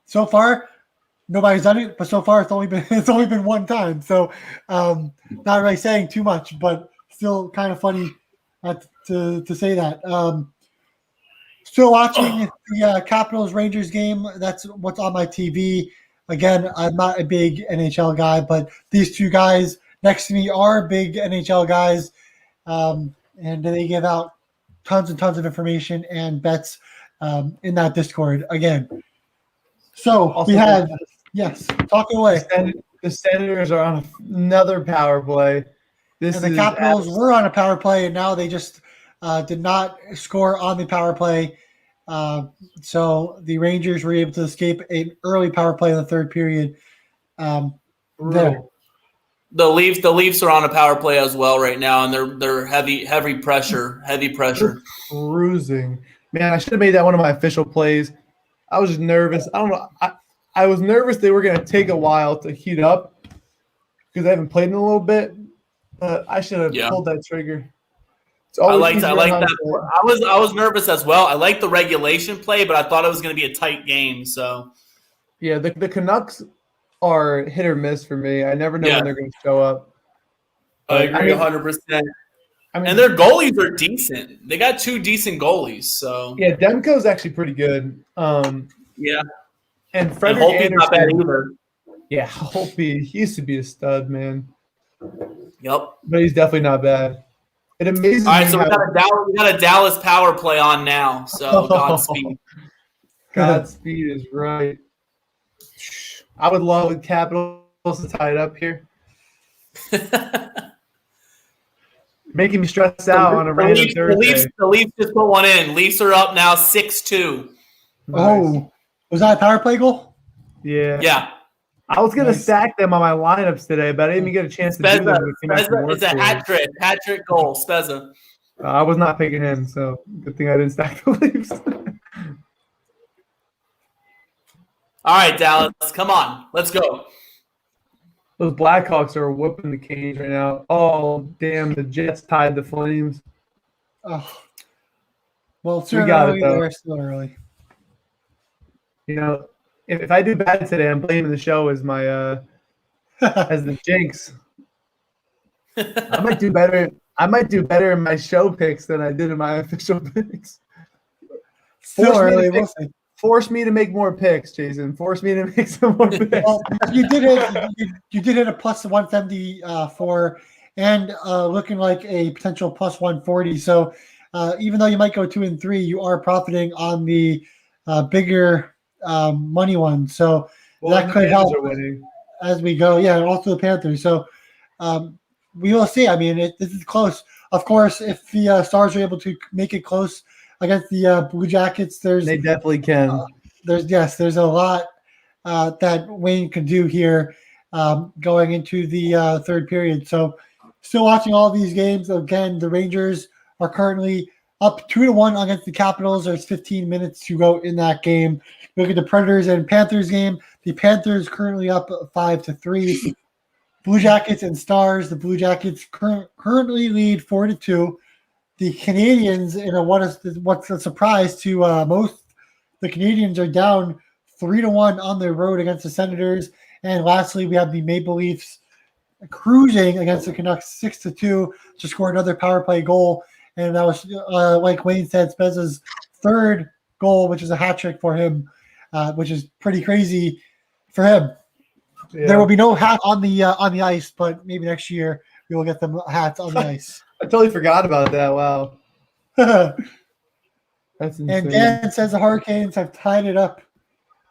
So far, nobody's done it, but so far it's only been one time. So not really saying too much, but still kind of funny to say that. Still watching the Capitals Rangers game. That's what's on my TV. Again, I'm not a big NHL guy, but these two guys next to me are big NHL guys, and they give out tons and tons of information and bets in that Discord again. So also, we have, yes, talk away. The Senators are on another power play. And the Capitals were on a power play, and now they just did not score on the power play. So the Rangers were able to escape an early power play in the third period. There. The Leafs are on a power play as well right now, and they're heavy pressure. They're cruising. Man, I should have made that one of my official plays. I was just nervous. I don't know. I was nervous they were going to take a while to heat up because I haven't played in a little bit. But I should have pulled that trigger. I like that. I was nervous as well. I like the regulation play, but I thought it was going to be a tight game. So yeah, the Canucks are hit or miss for me. I never know when they're going to show up. I agree 100%. And their goalies are decent. They got 2 decent goalies. So yeah, Demko's actually pretty good. Yeah, and Frederick Holtby's not bad Anderson. either. Yeah, Holtby, he used to be a stud, man. Yep. but he's definitely not bad. It amazes All right, me so how we got a Dallas power play on now. So Godspeed. Godspeed is right. I would love Capitals to tie it up here. Making me stress out on a random Thursday. The Leafs just put one in. Leafs are up now 6-2. Nice. Oh, was that a power play goal? Yeah. Yeah. I was going to Nice. stack them on my lineups today, but I didn't even get a chance to do Spezza, them. when we came back from work it's a today. hat trick goal. Spezza. I was not picking him, so good thing I didn't stack the Leafs. All right, Dallas, come on, let's go. Those Blackhawks are whooping the cage right now. Oh, damn, the Jets tied the Flames. Oh. Well, it's We still got it, early. though. They're still early. You know, if I do bad today, I'm blaming the show as my as the jinx. I might do better. I might do better in my show picks than I did in my official picks. Still early. We'll see. Force me to make more picks, Jason. Force me to make some more picks. Well, you did hit a plus 174 and looking like a potential plus 140. So even though you might go 2 and 3, you are profiting on the bigger money ones. So that could help as we go. Yeah, and also the Panthers. So we will see. I mean, this is close. Of course, if the Stars are able to make it close against the Blue Jackets, they definitely can. There's a lot that Wayne could do here going into the third period. So still watching all these games. Again, the Rangers are currently up 2-1 against the Capitals. There's 15 minutes to go in that game. Look at the Predators and Panthers game. The Panthers currently up 5-3. Blue Jackets and Stars. The Blue Jackets currently lead 4-2. The Canadians, in what's a surprise to most, the Canadians are down 3-1 on their road against the Senators. And lastly, we have the Maple Leafs cruising against the Canucks 6-2 to score another power play goal. And that was, like Wayne said, Spezza's third goal, which is a hat trick for him, which is pretty crazy for him. Yeah. There will be no hat on the ice, but maybe next year we will get them hats on the ice. I totally forgot about that. Wow. That's insane. And Dan says the Hurricanes have tied it up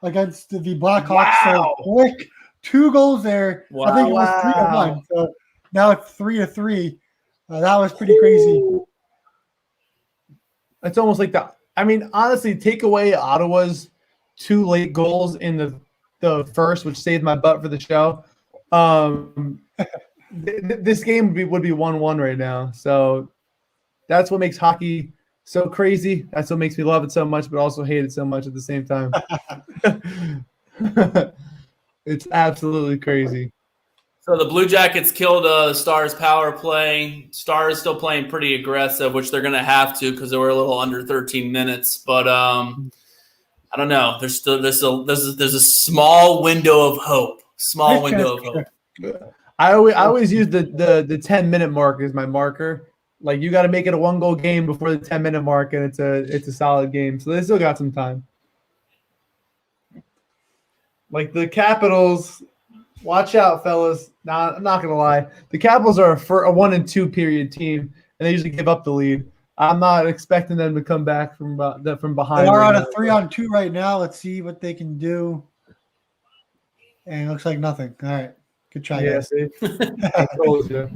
against the Blackhawks. Wow. So quick, 2 goals there. Wow. I think it was 3-1. So now it's 3-3. That was pretty crazy. It's almost like that. I mean, honestly, take away Ottawa's 2 late goals in the first, which saved my butt for the show. This game would be 1-1 right now. So that's what makes hockey so crazy. That's what makes me love it so much, but also hate it so much at the same time. It's absolutely crazy. So the Blue Jackets killed the Stars power play. Stars still playing pretty aggressive, which they're going to have to because they were a little under 13 minutes. But I don't know. There's a small window of hope. Small window of hope. I always use the 10-minute mark as my marker. Like, you got to make it a 1-goal game before the 10-minute mark, and it's a solid game. So they still got some time. Like the Capitals, watch out, fellas. Nah, I'm not gonna lie. The Capitals are a 1 and 2 period team, and they usually give up the lead. I'm not expecting them to come back from behind. They are on a 3-on-2 right now. Let's see what they can do. And it looks like nothing. All right. Good try, guys. See? I told you.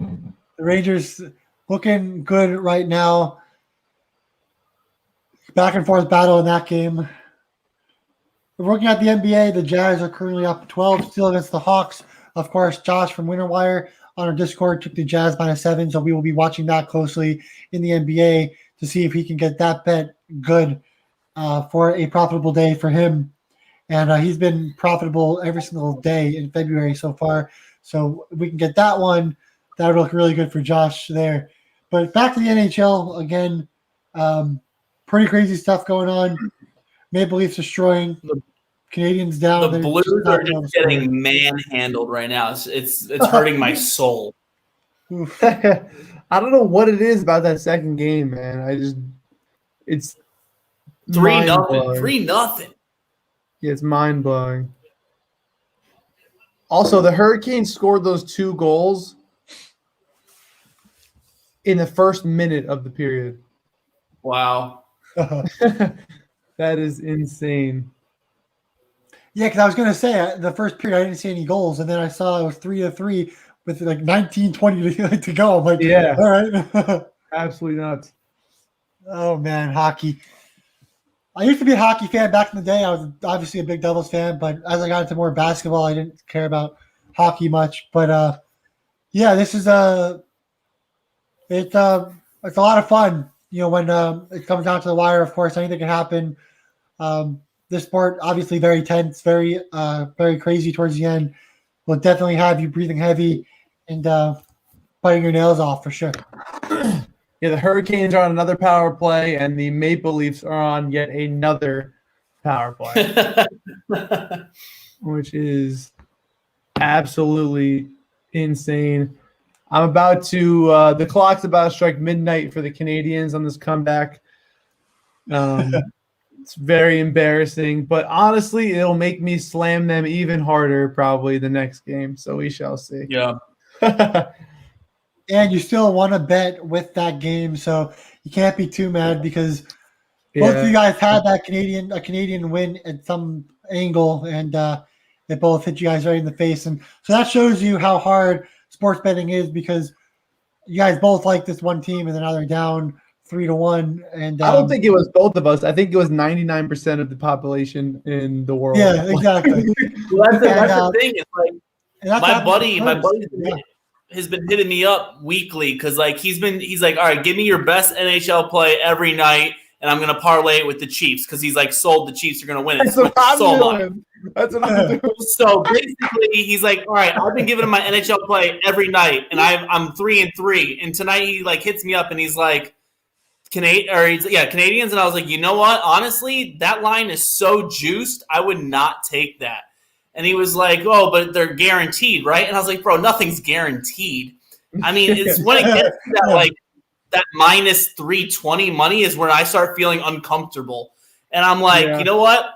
The Rangers looking good right now. Back and forth battle in that game. We're looking at the NBA. The Jazz are currently up 12 still against the Hawks. Of course, Josh from Winterwire on our Discord took the Jazz -7, so we will be watching that closely in the NBA to see if he can get that bet good for a profitable day for him. And he's been profitable every single day in February so far. So if we can get that one, that would look really good for Josh there. But back to the NHL again. Pretty crazy stuff going on. Maple Leafs destroying. The Canadians down. The Blues are just getting manhandled right now. It's hurting my soul. I don't know what it is about that second game, man. It's 3-0. 3-0. Yeah, it's mind blowing. Also, the Hurricanes scored those 2 goals in the first minute of the period. Wow. That is insane. Yeah, because I was going to say the first period I didn't see any goals, and then I saw it was 3-3 with like 19-20 to go. I'm like, Yeah. all right. Absolutely nuts. Oh man, hockey. I used to be a hockey fan back in the day. I was obviously a big Devils fan, but as I got into more basketball, I didn't care about hockey much. But yeah, this is it's a lot of fun. You know, when it comes down to the wire, of course, anything can happen. This sport obviously very tense, very crazy towards the end. Will definitely have you breathing heavy and biting your nails off for sure. Yeah, the Hurricanes are on another power play, and the Maple Leafs are on yet another power play, which is absolutely insane. I'm about to the clock's about to strike midnight for the Canadians on this comeback. It's very embarrassing, but honestly, it'll make me slam them even harder probably the next game. So we shall see. Yeah. And you still want to bet with that game, so you can't be too mad because both of you guys had that Canadian win at some angle, and they both hit you guys right in the face. And so that shows you how hard sports betting is because you guys both like this one team, and then now they're down 3-1. And I don't think it was both of us. I think it was 99% of the population in the world. Yeah, exactly. Well, that's the thing. It's like my buddy Yeah. has been hitting me up weekly because like he's like, all right, give me your best NHL play every night, and I'm gonna parlay it with the Chiefs because he's like sold the Chiefs are gonna win it. That's what I'm doing. That's what I'm doing. So basically, he's like, all right, I've been giving him my NHL play every night, and I'm 3-3. And tonight he like hits me up and he's like, Canadians, and I was like, you know what? Honestly, that line is so juiced, I would not take that. And he was like, oh, but they're guaranteed, right? And I was like, bro, nothing's guaranteed. I mean, it's when it gets to that like that minus 320 money is where I start feeling uncomfortable. And I'm like, you know what?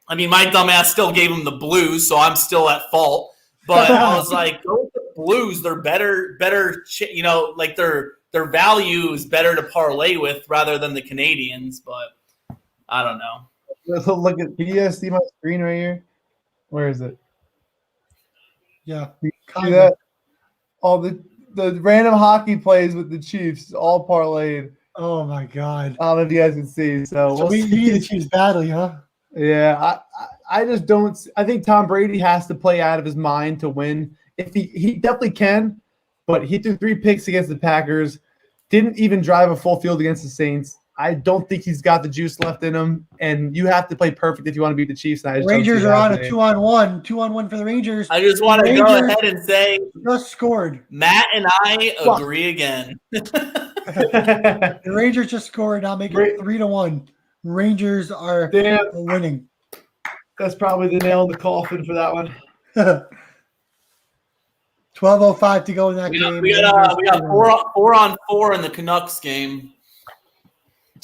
I mean, my dumbass still gave him the Blues, so I'm still at fault. But I was like, go with the Blues. They're better, you know, like their value is better to parlay with rather than the Canadians. But I don't know. Look at. Can you guys see my screen right here? Where is it? Yeah. See that? All the random hockey plays with the Chiefs all parlayed. Oh my God. I don't know if you guys can see. So we need the Chiefs badly, huh? Yeah, I just don't. I think Tom Brady has to play out of his mind to win. If he definitely can, but he threw 3 picks against the Packers, didn't even drive a full field against the Saints. I don't think he's got the juice left in him, and you have to play perfect if you want to beat the Chiefs. And Rangers are on a 2-on-1 for the Rangers. I just want to go ahead and say, just scored. Matt and I agree again. The Rangers just scored. Now make it 3-1. Rangers are winning. That's probably the nail in the coffin for that one. 12:05 to go in that game. We got 4-on-4 in the Canucks game.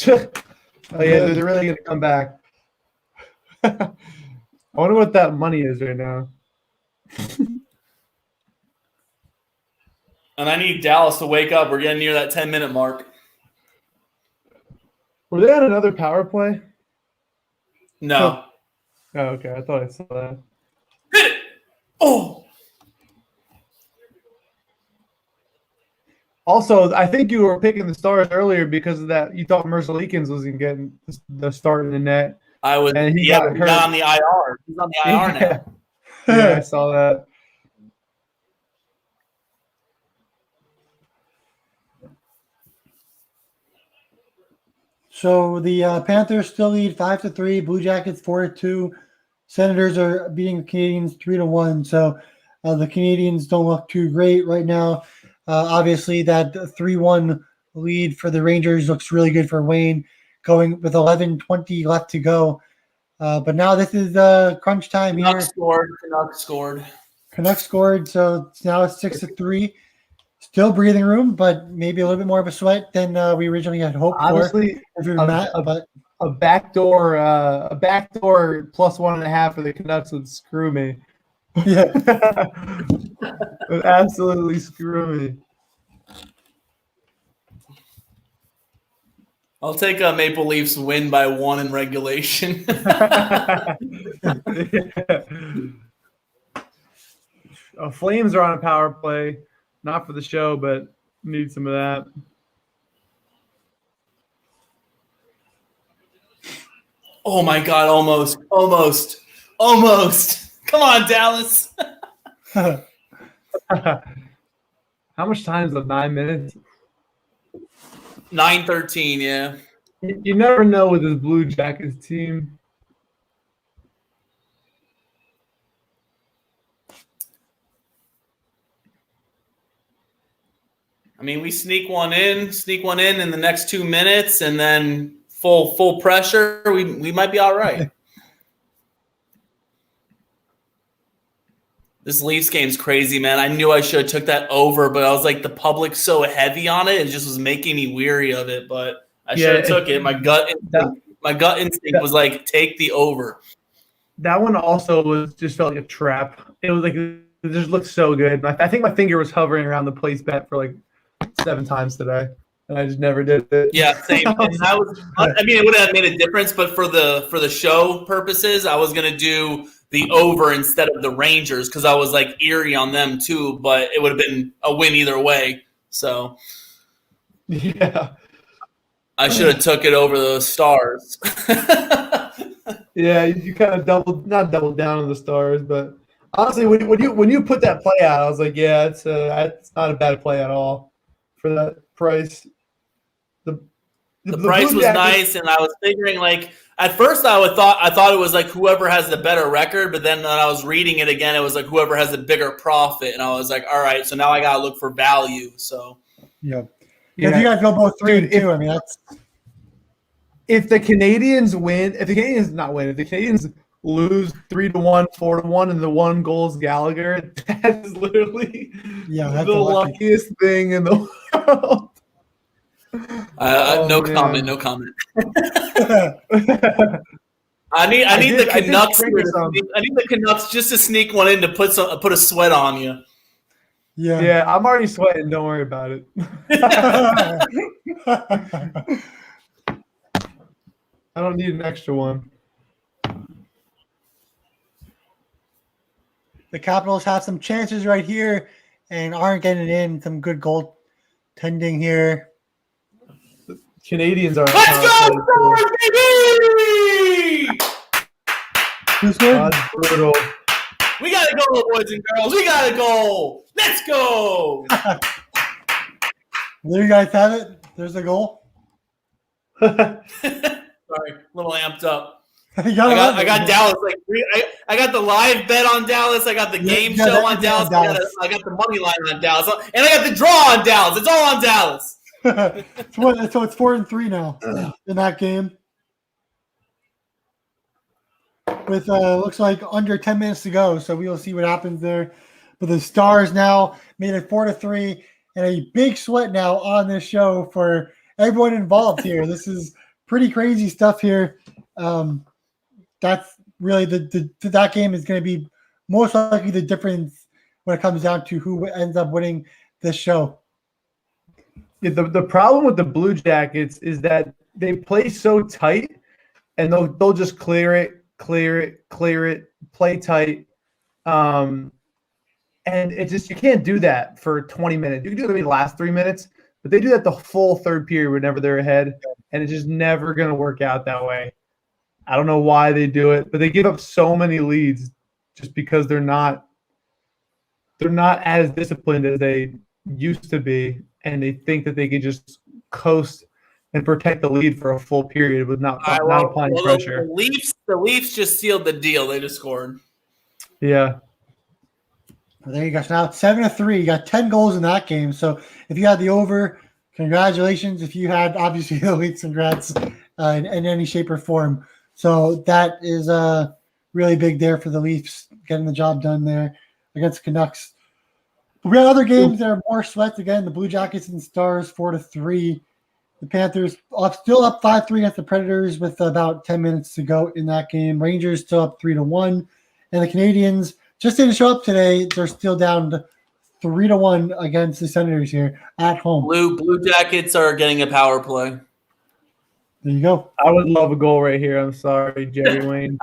Oh yeah, they're really gonna come back. I wonder what that money is right now. And I need Dallas to wake up. We're getting near that 10-minute mark. Were they on another power play? No. Oh, okay. I thought I saw that. Hit it! Oh! Also, I think you were picking the Stars earlier because of that. You thought Mercer Leakins was going to get the start in the net. I was. And he got on the IR. He's on the IR now. Yeah, I saw that. So the Panthers still lead 5-3. Blue Jackets 4-2. Senators are beating the Canadians 3-1. So the Canadians don't look too great right now. Obviously, that 3-1 lead for the Rangers looks really good for Wayne, going with 11:20 left to go. But now this is crunch time here. Canucks scored. So now it's 6-3. Still breathing room, but maybe a little bit more of a sweat than we originally had hoped Honestly, for. If you're Matt, but a backdoor plus 1.5 for the Canucks would screw me. Yeah. Would absolutely screw me. I'll take a Maple Leafs win by 1 in regulation. Flames are on a power play, not for the show, but need some of that. Oh my God! Almost. Come on, Dallas. How much time is it? 9 minutes? 9:13. Yeah. You never know with this Blue Jackets team. I mean, we sneak one in in the next 2 minutes, and then full pressure. We might be all right. This Leafs game's crazy, man. I knew I should have took that over, but I was like, the public's so heavy on it, it just was making me weary of it. But I should have took it. My gut instinct was like, take the over. That one also just felt like a trap. It was like it just looked so good. I think my finger was hovering around the place bet for like 7 times today, and I just never did it. Yeah, same. And it would have made a difference, but for the show purposes, I was gonna do the over instead of the Rangers because I was like eerie on them too, but it would have been a win either way. So yeah, I should have took it over the Stars. Yeah, you kind of not doubled down on the Stars, but honestly, when you put that play out, I was like, yeah, it's not a bad play at all for that price. The price was nice, and I was figuring like at first I thought it was like whoever has the better record, but then when I was reading it again, it was like whoever has the bigger profit, and I was like, all right, so now I gotta look for value. So yeah. If you guys go both 3 and 2, I mean that's. If the Canadians lose 3-1, 4-1, and the 1 goal's Gallagher, that is literally the luckiest thing in the world. No comment. I need the Canucks. I need the Canucks just to sneak one in to put a sweat on you. Yeah, I'm already sweating. Don't worry about it. I don't need an extra one. The Capitals have some chances right here and aren't getting in. Some good goaltending here. The Canadians are. Let's go, Stars, baby! Who's good? Brutal. We gotta go, boys and girls. We gotta go. Let's go. There you guys have it. There's the goal. Sorry, a little amped up. I got Dallas. I got the live bet on Dallas. I got the game show on Dallas. I got the money line on Dallas, and I got the draw on Dallas. It's all on Dallas. So it's 4-3 now in that game. With looks like under 10 minutes to go, so we will see what happens there. But the Stars now made it 4-3, and a big sweat now on this show for everyone involved here. This is pretty crazy stuff here. That's really that game is going to be most likely the difference when it comes down to who ends up winning this show. Yeah, the problem with the Blue Jackets is that they play so tight, and they'll just clear it, play tight, and it just you can't do that for 20 minutes. You can do it in the last 3 minutes, but they do that the full third period whenever they're ahead, and it's just never going to work out that way. I don't know why they do it, but they give up so many leads just because they're not as disciplined as they used to be, and they think that they can just coast and protect the lead for a full period with not applying pressure. The Leafs just sealed the deal. They just scored. Yeah. Well, there you go. So now it's 7-3. You got 10 goals in that game. So if you had the over, congratulations. If you had, obviously, the Leafs, congrats in any shape or form. So that is really big there for the Leafs, getting the job done there against the Canucks. But we got other games that are more sweats. Again, the Blue Jackets and Stars 4-3. The Panthers still up 5-3 against the Predators with about 10 minutes to go in that game. Rangers still up 3-1. And the Canadians just didn't show up today. They're still down to 3-1 against the Senators here at home. Blue Jackets are getting a power play. There you go. I would love a goal right here. I'm sorry, Jerry Wayne.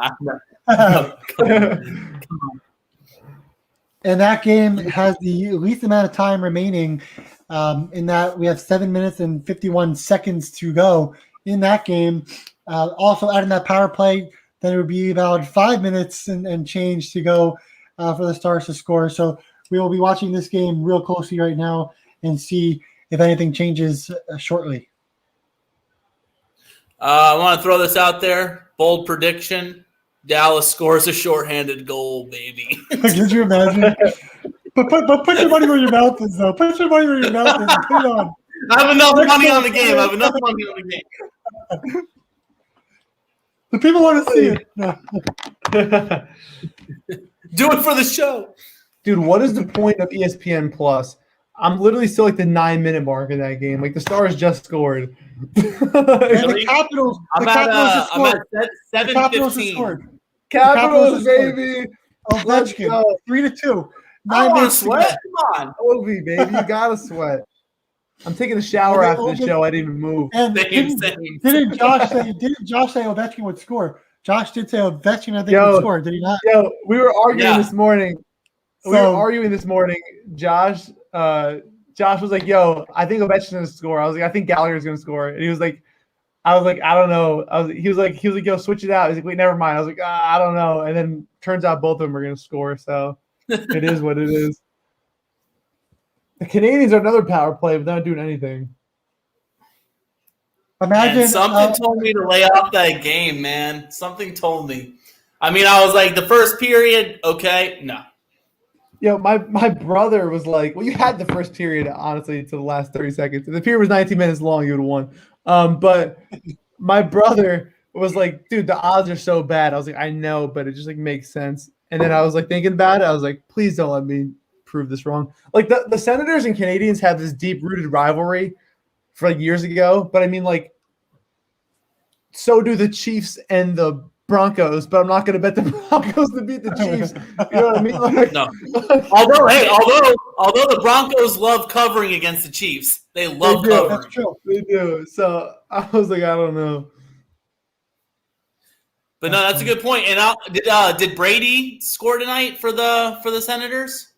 And that game has the least amount of time remaining in that we have 7 minutes and 51 seconds to go in that game. Also adding that power play, then it would be about 5 minutes and change to go for the Stars to score. So we will be watching this game real closely right now and see if anything changes shortly. I want to throw this out there. Bold prediction. Dallas scores a shorthanded goal, baby. Could you imagine? But put your money where your mouth is, though. Put your money where your mouth is. Put it on. I have enough money on the game. The people want to see it. No. Do it for the show. Dude, what is the point of ESPN Plus? I'm literally still like the 9-minute mark in that game. Like the Stars just scored. The Capitals. I'm at 7:15. Capitals, baby. Ovechkin, 3-2. I 9 want to minutes. sweat. Come on. Ovi, baby, you gotta sweat. I'm taking a shower after the show. I didn't even move. And Same. didn't Josh say Ovechkin would score? Josh did say Ovechkin, I think, would score. Did he not? Yo, we were arguing this morning. Josh was like, "Yo, I think Ovechkin's gonna score." I was like, "I think Gallagher's gonna score," and he was like, "I was like, I don't know." He was like, "Yo, switch it out." He's like, "Wait, never mind." I was like, "I don't know," and then turns out both of them are gonna score. So it is what it is. The Canadians are another power play, but they're not doing anything. Imagine And something told me to lay off that game, man. Something told me. I mean, I was like, the first period, okay, no. Yo, my brother was like, well, you had the first period, honestly, to the last 30 seconds. If the period was 19 minutes long, you would have won. But my brother was like, dude, the odds are so bad. I was like, I know, but it just like makes sense. And then I was like thinking about it. I was like, please don't let me prove this wrong. Like the Senators and Canadians have this deep-rooted rivalry for like years ago. But I mean, like, so do the Chiefs and the Broncos, but I'm not going to bet the Broncos to beat the Chiefs. You know what I mean? Like, no. Although the Broncos love covering against the Chiefs. They love covering. That's true. They do. So I was like, I don't know. But no, that's a good point. And did Brady score tonight for the Senators?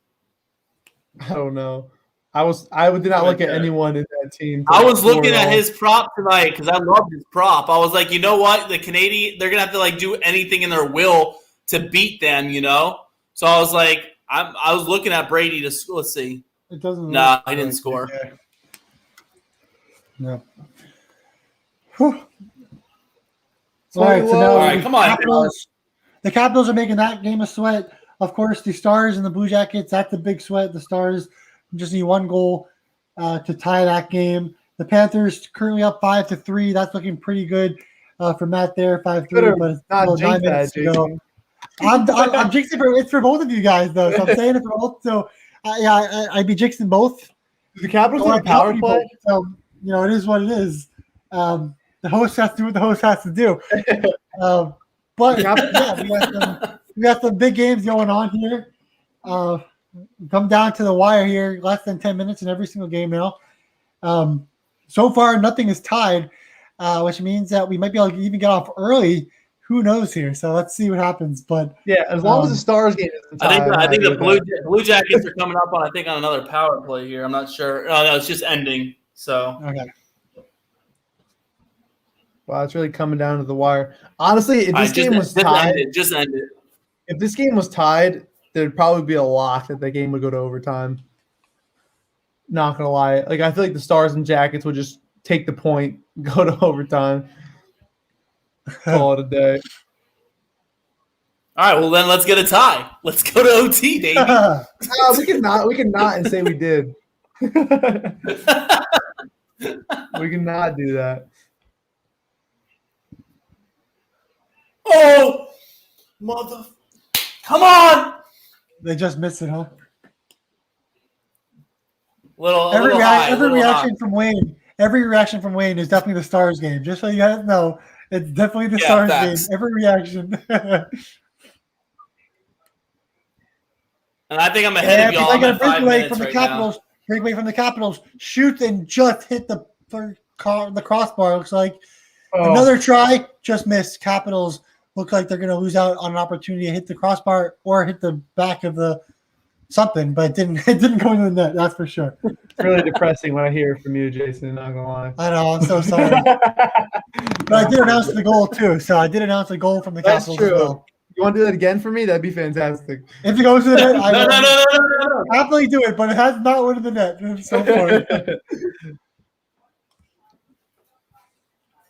I don't know. I did not look at anyone in that team. I was looking at his prop tonight because I love his prop. I was like, you know what? The Canadian, they're gonna have to like do anything in their will to beat them, you know. So I was like, I was looking at Brady to let's see. It doesn't. No, he didn't score. No. Whew. All right, so now come on. The Capitals are making that game a sweat. Of course, the Stars and the Blue Jackets, that's a big sweat. The Stars just need one goal to tie that game. The Panthers currently up 5-3. That's looking pretty good for Matt there, 5-3. But it's still 9 minutes to go. I'm jinxing it's for both of you guys, though. So I'm saying it for both. So, I'd be jinxing both. The Capitals have a power play. So, it is what it is. The host has to do what the host has to do. But, yeah, we got some big games going on here. Come down to the wire here, less than 10 minutes in every single game now. So far, nothing is tied, which means that we might be able to even get off early. Who knows here? So let's see what happens. But yeah, as long as the Stars game isn't tied, I think the Blue Jackets are coming up on another power play here. I'm not sure. No, it's just ending. So okay. Wow, it's really coming down to the wire. Honestly, if this game was tied, just end it. If this game was tied, there'd probably be a lock that the game would go to overtime. Not gonna lie, like I feel like the Stars and Jackets would just take the point, go to overtime, call it a day. All right, well then let's get a tie. Let's go to OT, baby. We can not and say we did. We cannot do that. Oh, mother! Come on! They just missed it, huh? Every reaction from Wayne is definitely the Stars game. Just so you guys know, it's definitely the Stars game. Every reaction. And I think I'm ahead of y'all. I got a breakaway from the Capitals. Breakaway from the Capitals. Shoots and just hit the crossbar. Looks like Another try, just missed. Capitals look like they're going to lose out on an opportunity to hit the crossbar or hit the back of the something, but it didn't go into the net. That's for sure. It's really depressing when I hear from you, Jason. Not gonna lie. I know. I'm so sorry. But I did announce the goal too, so I did announce the goal from the That's Capitals true. as well. You want to do that again for me? That'd be fantastic. If it goes to the net, I No, will no, no, no, no, no. happily do it, but it has not went to the net. It's so funny.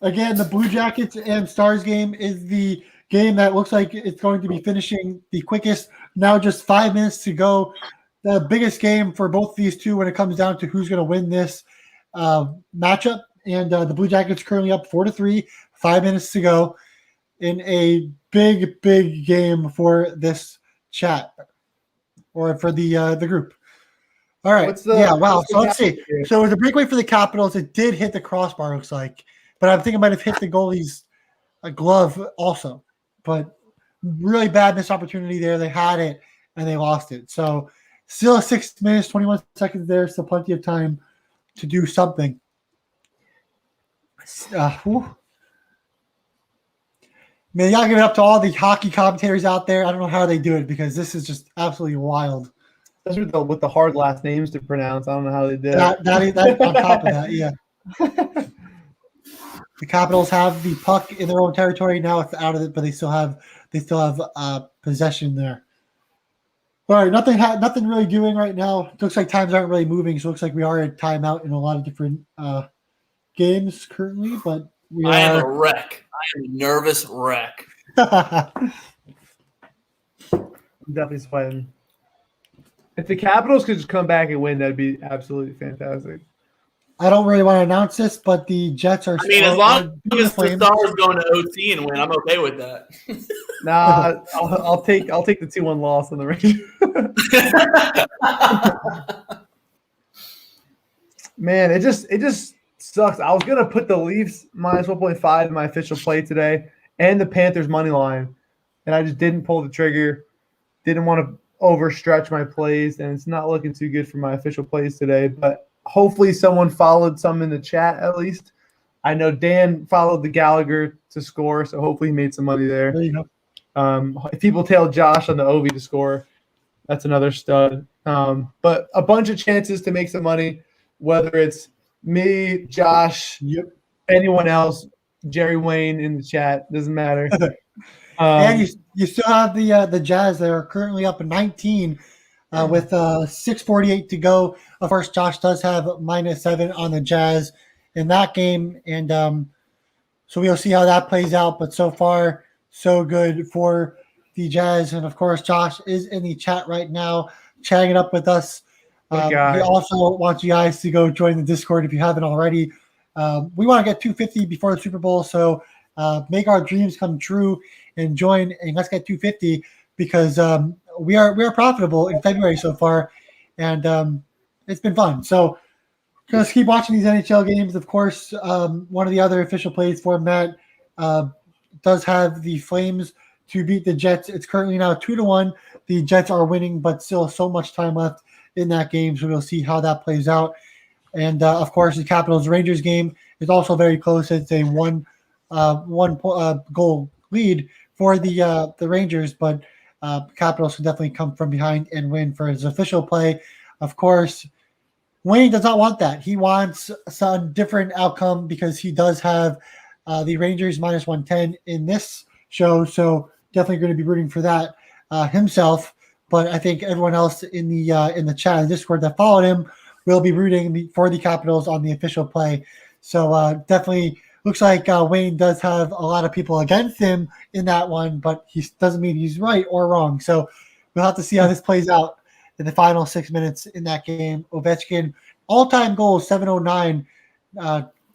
Again, the Blue Jackets and Stars game is the game that looks like it's going to be finishing the quickest. Now just 5 minutes to go. The biggest game for both these two when it comes down to who's going to win this matchup. And the Blue Jackets currently up 4-3, 5 minutes to go in a big game for this chat or for the group. All right. Wow. So let's see. So the breakaway for the Capitals, it did hit the crossbar, looks like. But I think it might have hit the goalie's glove also. But really bad missed opportunity there. They had it and they lost it. So still 6 minutes, 21 seconds there. Still plenty of time to do something. Man, you gotta give it up to all the hockey commentators out there. I don't know how they do it because this is just absolutely wild. Especially with the hard last names to pronounce. I don't know how they did that on top of that, yeah. The Capitals have the puck in their own territory now. It's out of it, but they still have possession there. All right, nothing really doing right now. It looks like times aren't really moving, so it looks like we are at timeout in a lot of different games currently. But I am a wreck. I am a nervous wreck. I'm definitely sweating. If the Capitals could just come back and win, that'd be absolutely fantastic. I don't really want to announce this, but the Jets are. I mean, as long as the Stars going to OT and win, I'm okay with that. Nah, I'll take the 2-1 loss on the Rangers. Man, it just sucks. I was gonna put the Leafs minus 1.5 in my official play today, and the Panthers money line, and I just didn't pull the trigger. Didn't want to overstretch my plays, and it's not looking too good for my official plays today. But hopefully, someone followed some in the chat at least. I know Dan followed the Gallagher to score, so hopefully he made some money there. There you go. If people tail Josh on the Ovi to score, that's another stud. But a bunch of chances to make some money, whether it's me, Josh, anyone else, Jerry Wayne in the chat, doesn't matter. And you still have the Jazz. They're currently up 19 with 6:48 to go. Of course, Josh does have -7 on the Jazz in that game, and so we'll see how that plays out. But so far, so good for the Jazz. And of course, Josh is in the chat right now, chatting it up with us. We also want you guys to go join the Discord if you haven't already. We want to get 250 before the Super Bowl, so make our dreams come true and join. And let's get 250 because we are profitable in February so far, and it's been fun. So just keep watching these NHL games. Of course, one of the other official plays for Matt does have the Flames to beat the Jets. It's currently now 2-1. The Jets are winning, but still so much time left in that game, so we'll see how that plays out. And of course, the Capitals Rangers game is also very close. It's a one goal lead for the Rangers, but Capitals can definitely come from behind and win for his official play. Of course, Wayne does not want that. He wants some different outcome because he does have the Rangers -110 in this show, so definitely going to be rooting for that himself. But I think everyone else in the chat and Discord that followed him will be rooting for the Capitals on the official play. So definitely looks like Wayne does have a lot of people against him in that one, but he doesn't mean he's right or wrong. So we'll have to see how this plays out in the final 6 minutes in that game. Ovechkin, all-time goal, 709.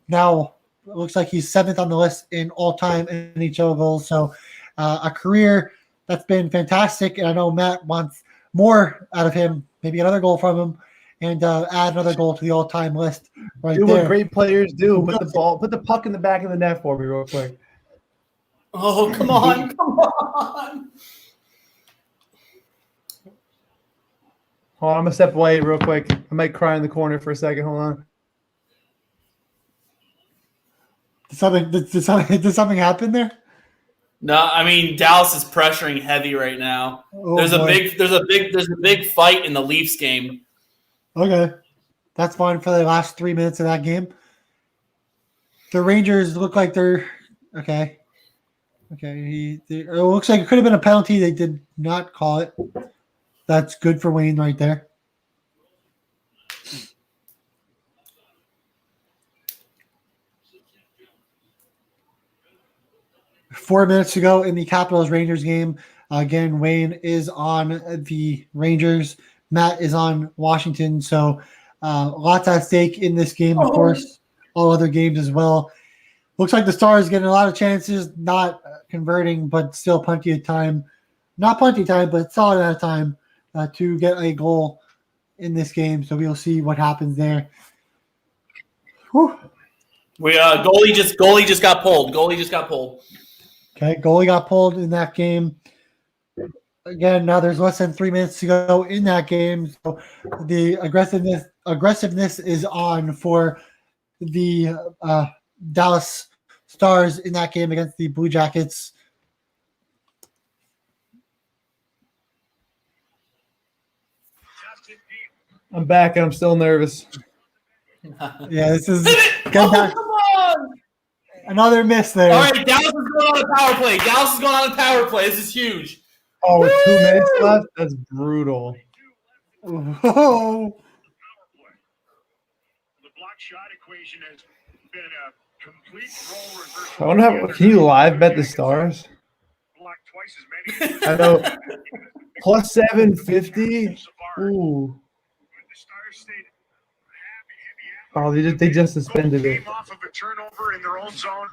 Now it looks like he's 7th on the list in all-time NHL goals. So a career that's been fantastic, and I know Matt wants more out of him, maybe another goal from him, and add another goal to the all-time list right do there. what great players do. Put the puck in the back of the net for me real quick. Oh, come on. Come on. Hold on, I'm going to step away real quick. I might cry in the corner for a second. Hold on. Did something happen there? No, I mean Dallas is pressuring heavy right now. Oh, There's boy. a big fight in the Leafs game. Okay, that's fine for the last 3 minutes of that game. The Rangers look like they're okay. Okay, it looks like it could have been a penalty. They did not call it. That's good for Wayne right there. Four minutes to go in the Capitals Rangers game. Again, Wayne is on the Rangers. Matt is on Washington. So lots at stake in this game, of course. All other games as well. Looks like the Stars getting a lot of chances, not converting, but still plenty of time. Not plenty of time, but solid amount of time to get a goal in this game. So we'll see what happens there. Whew. Goalie just got pulled. Okay, goalie got pulled in that game. Again, now there's less than 3 minutes to go in that game. So the aggressiveness is on for the Dallas Stars in that game against the Blue Jackets. I'm back and I'm still nervous. Yeah, this is Come on! another miss there. All right, Dallas is going on a power play. This is huge. Oh, with 2 minutes left? That's brutal. Oh. The block shot equation has been a complete role reversal. I wonder how can you live bet the Stars? Blocked twice as many. I know. Plus 750. Ooh. The Stars stayed Oh, they just suspended it. came off of a turnover in their own zone,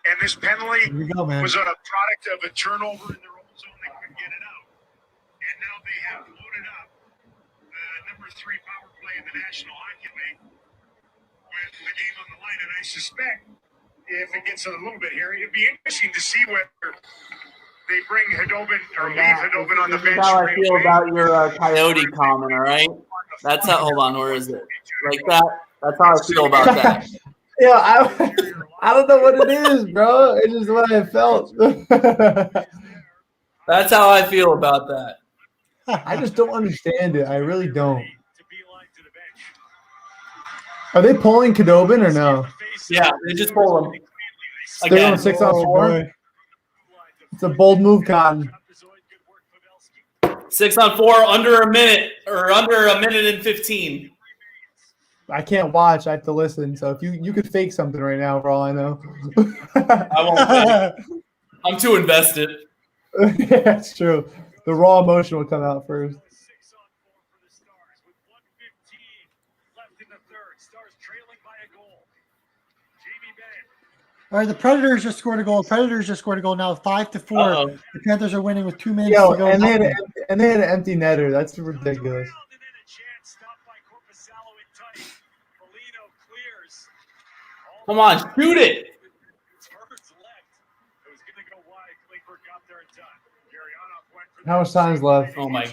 and this penalty Here we go, man. was a product of a turnover in their own zone. They couldn't get it out, and now they have loaded up the number 3 power play in the National Hockey League with the game on the line. And I suspect if it gets a little bit hairy, it'd be interesting to see whether they bring Hedobin or leave Hedobin on the bench. That's how I feel about your Coyote comment. All right, that's how. Hold on, where is it? Like that. That's how I feel about that. Yeah, I don't know what it is, bro. It's just what I felt. That's how I feel about that. I just don't understand it. I really don't. Are they pulling Kadobin or no? Yeah, they just pulled him They're again. on 6 on 4. boy. It's a bold move, Cotton. 6 on 4, under a minute and 15. I can't watch. I have to listen. So if you could fake something right now, for all I know. I won't. I'm too invested. Yeah, that's true. The raw emotion will come out first. 6 on 4 for the Stars with 1:15 left in the third. Stars trailing by a goal. Jamie Bennett. All right, the Predators just scored a goal. Now 5-4. Uh-oh. The Panthers are winning with 2 minutes Yo, to go. and they had an empty netter. That's ridiculous. And then a chance stopped by Korpisalo in tight. Foligno clears. Come on, shoot it. Birds left. It was going to go wide. Klingberg got there in time. Gurianov went for How much time's left? Oh my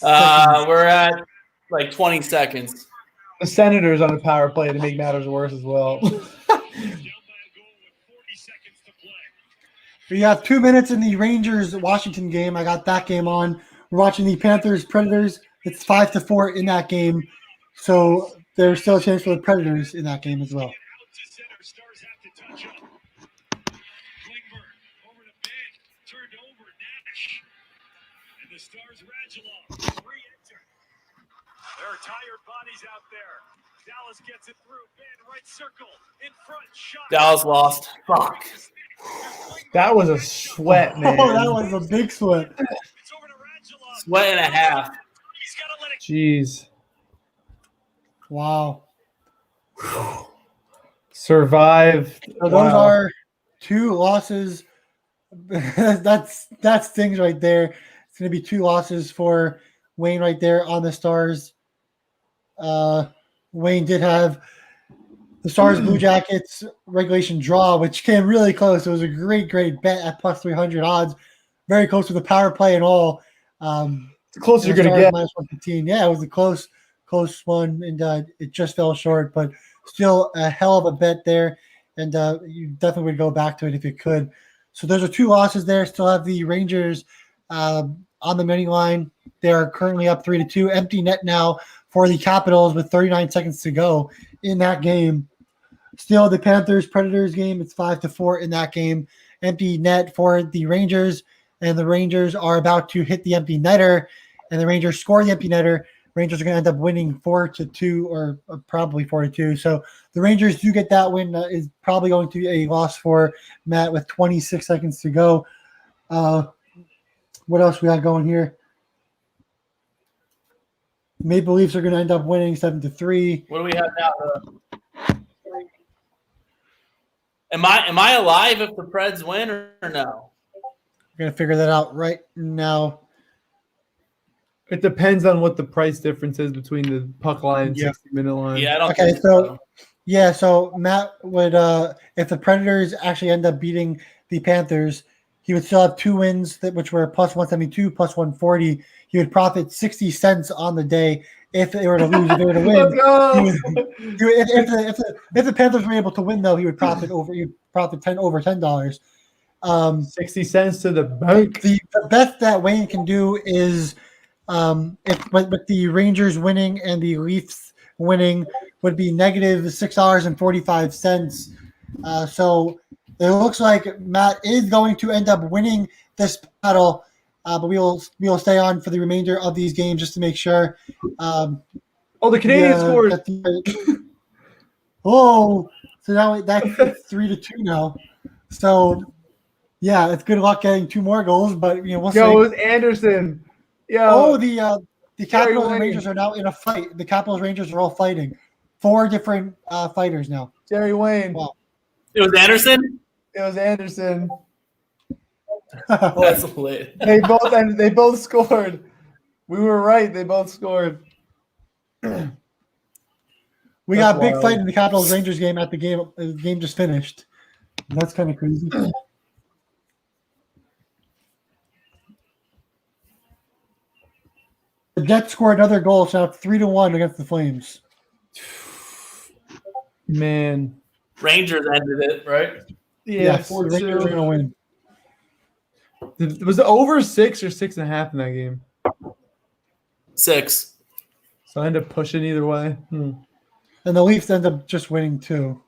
God. We're at like 20 seconds. The Senators on the power play to make matters worse as well. We have 2 minutes in the Rangers-Washington game. I got that game on. We're watching the Panthers-Predators. It's 5-4 in that game. So there's still a chance for the Predators in that game as well. Stars have to touch up. Klingberg over to Ben. Turned over. Nash. And the Stars Radulov re-enter. There are tired bodies out there. Dallas gets it through. Ben, right circle. In front. Shot. Dallas lost. Fuck. That was a sweat, man. Oh, that was a big sweat. It's over to Radulov. Sweat and a half. He's got to let it Jeez. Wow. Survived. So those are 2 losses. That stings right there. It's going to be 2 losses for Wayne right there on the Stars. Wayne did have the Stars Blue Jackets regulation draw, which came really close. It was a great bet at plus 300 odds. Very close to the power play and all. It's the closest you're The going to Stars get. minus 115. Yeah, it was a close one, and it just fell short, but still a hell of a bet there. and you definitely would go back to it if you could. So those are 2 losses there. Still have the Rangers on the money line. They are currently up 3-2. Empty net now for the Capitals with 39 seconds to go in that game. Still, the Panthers-Predators game, it's 5-4 in that game. Empty net for the Rangers, and the Rangers are about to hit the empty netter, and the Rangers score the empty netter. Rangers are going to end up winning 4-2 or probably 4-2. So the Rangers do get that win. Is probably going to be a loss for Matt with 26 seconds to go. What else we got going here? Maple Leafs are going to end up winning 7-3. What do we have now? Am I alive if the Preds win or no? We're going to figure that out right now. It depends on what the price difference is between the puck line and 60-minute line. Yeah, I don't Okay, think so. So Matt would, if the Predators actually end up beating the Panthers, he would still have 2 wins, which were plus 172, plus 140. He would profit 60 cents on the day if they were to lose. If they were to win, Let's go! if the Panthers were able to win, though, he would profit over $10. 60 cents to the bank. The best that Wayne can do is if with the Rangers winning and the Leafs winning would be negative $6.45. So it looks like Matt is going to end up winning this battle, but we will stay on for the remainder of these games just to make sure. The Canadians scored. So now that's 3-2 now. So yeah, it's good luck getting 2 more goals, but we'll see. It was Anderson. The Capitals and Rangers are now in a fight. The Capitals Rangers are all fighting. 4 different fighters now. Jerry Wayne. Wow. It was Anderson? It was Anderson. That's lit. They both scored. We were right. They both scored. We got a big fight in the Capitals Rangers game at the game. The game just finished. That's kind of crazy. The Jets scored another goal, so now 3-1 against the Flames. Man. Rangers ended it, right? Yeah, yes, the Rangers are going to win. Was it over 6 or 6.5 in that game? 6. So I ended up pushing either way. And the Leafs end up just winning too.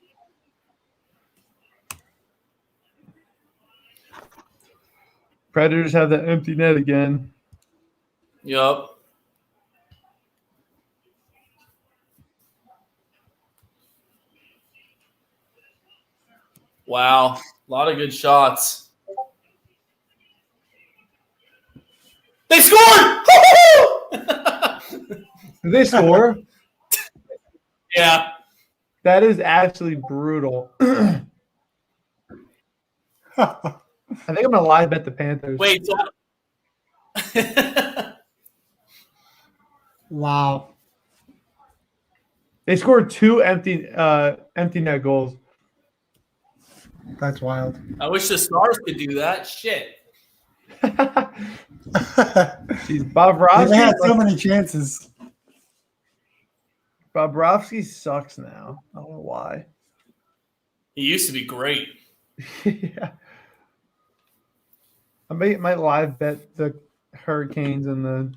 Predators have that empty net again. Yup. Wow. A lot of good shots. They scored! Did they score? Yeah. That is actually brutal. I think I'm going to live bet the Panthers. Wait. Wow. They scored 2 empty net goals. That's wild. I wish the Stars could do that. Shit. Jeez, Bobrovsky. They had so many chances. Bobrovsky sucks now. I don't know why. He used to be great. Yeah. I might live bet the Hurricanes and the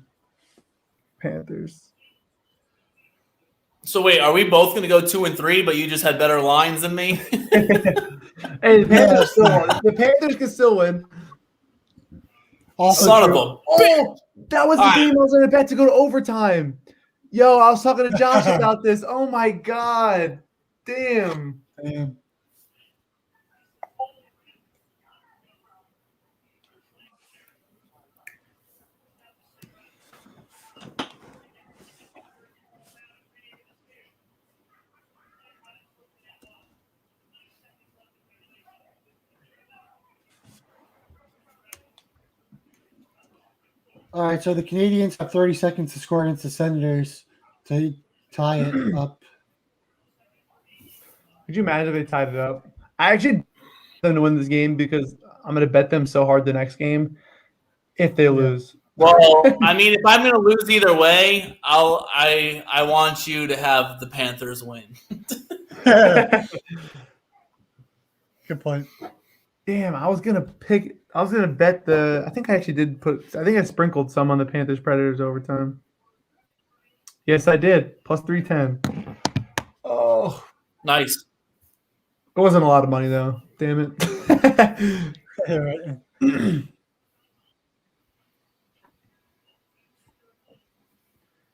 Panthers. So wait, are we both going to go 2-3, but you just had better lines than me? Hey, the Panthers can still win. Also Son of true. a. Oh, that was the game I was going to bet to go to overtime. Yo, I was talking to Josh about this. Oh my god, damn. Damn. All right, so the Canadians have 30 seconds to score against the Senators to tie it up. Could you imagine if they tied it up? I actually want them to win this game because I'm going to bet them so hard the next game if they lose. Well, I mean, if I'm going to lose either way, I want you to have the Panthers win. Good point. Damn, I was gonna bet I think I actually did I think I sprinkled some on the Panthers Predators overtime. Yes, I did. Plus 310. Oh, Nice. it wasn't a lot of money though. Damn it. Yeah, right.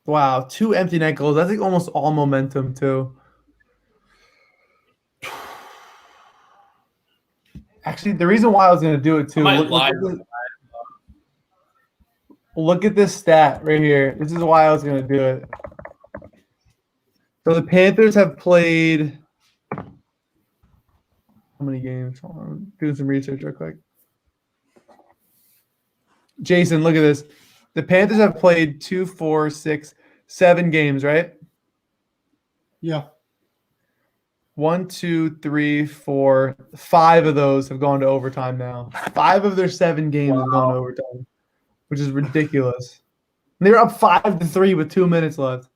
Wow, 2 empty net goals. That's like almost all momentum too. Actually, the reason why I was going to do it I too. might Look, lie. look at this stat right here. This is why I was going to do it. So the Panthers have played how many games? Hold on, I'm doing some research real quick. Jason, look at this. The Panthers have played 2, 4, 6, 7 games, right? Yeah. 1, 2, 3, 4, 5 of those have gone to overtime now. 5 of their 7 games have gone to overtime, which is ridiculous. And they're up 5-3 with 2 minutes left.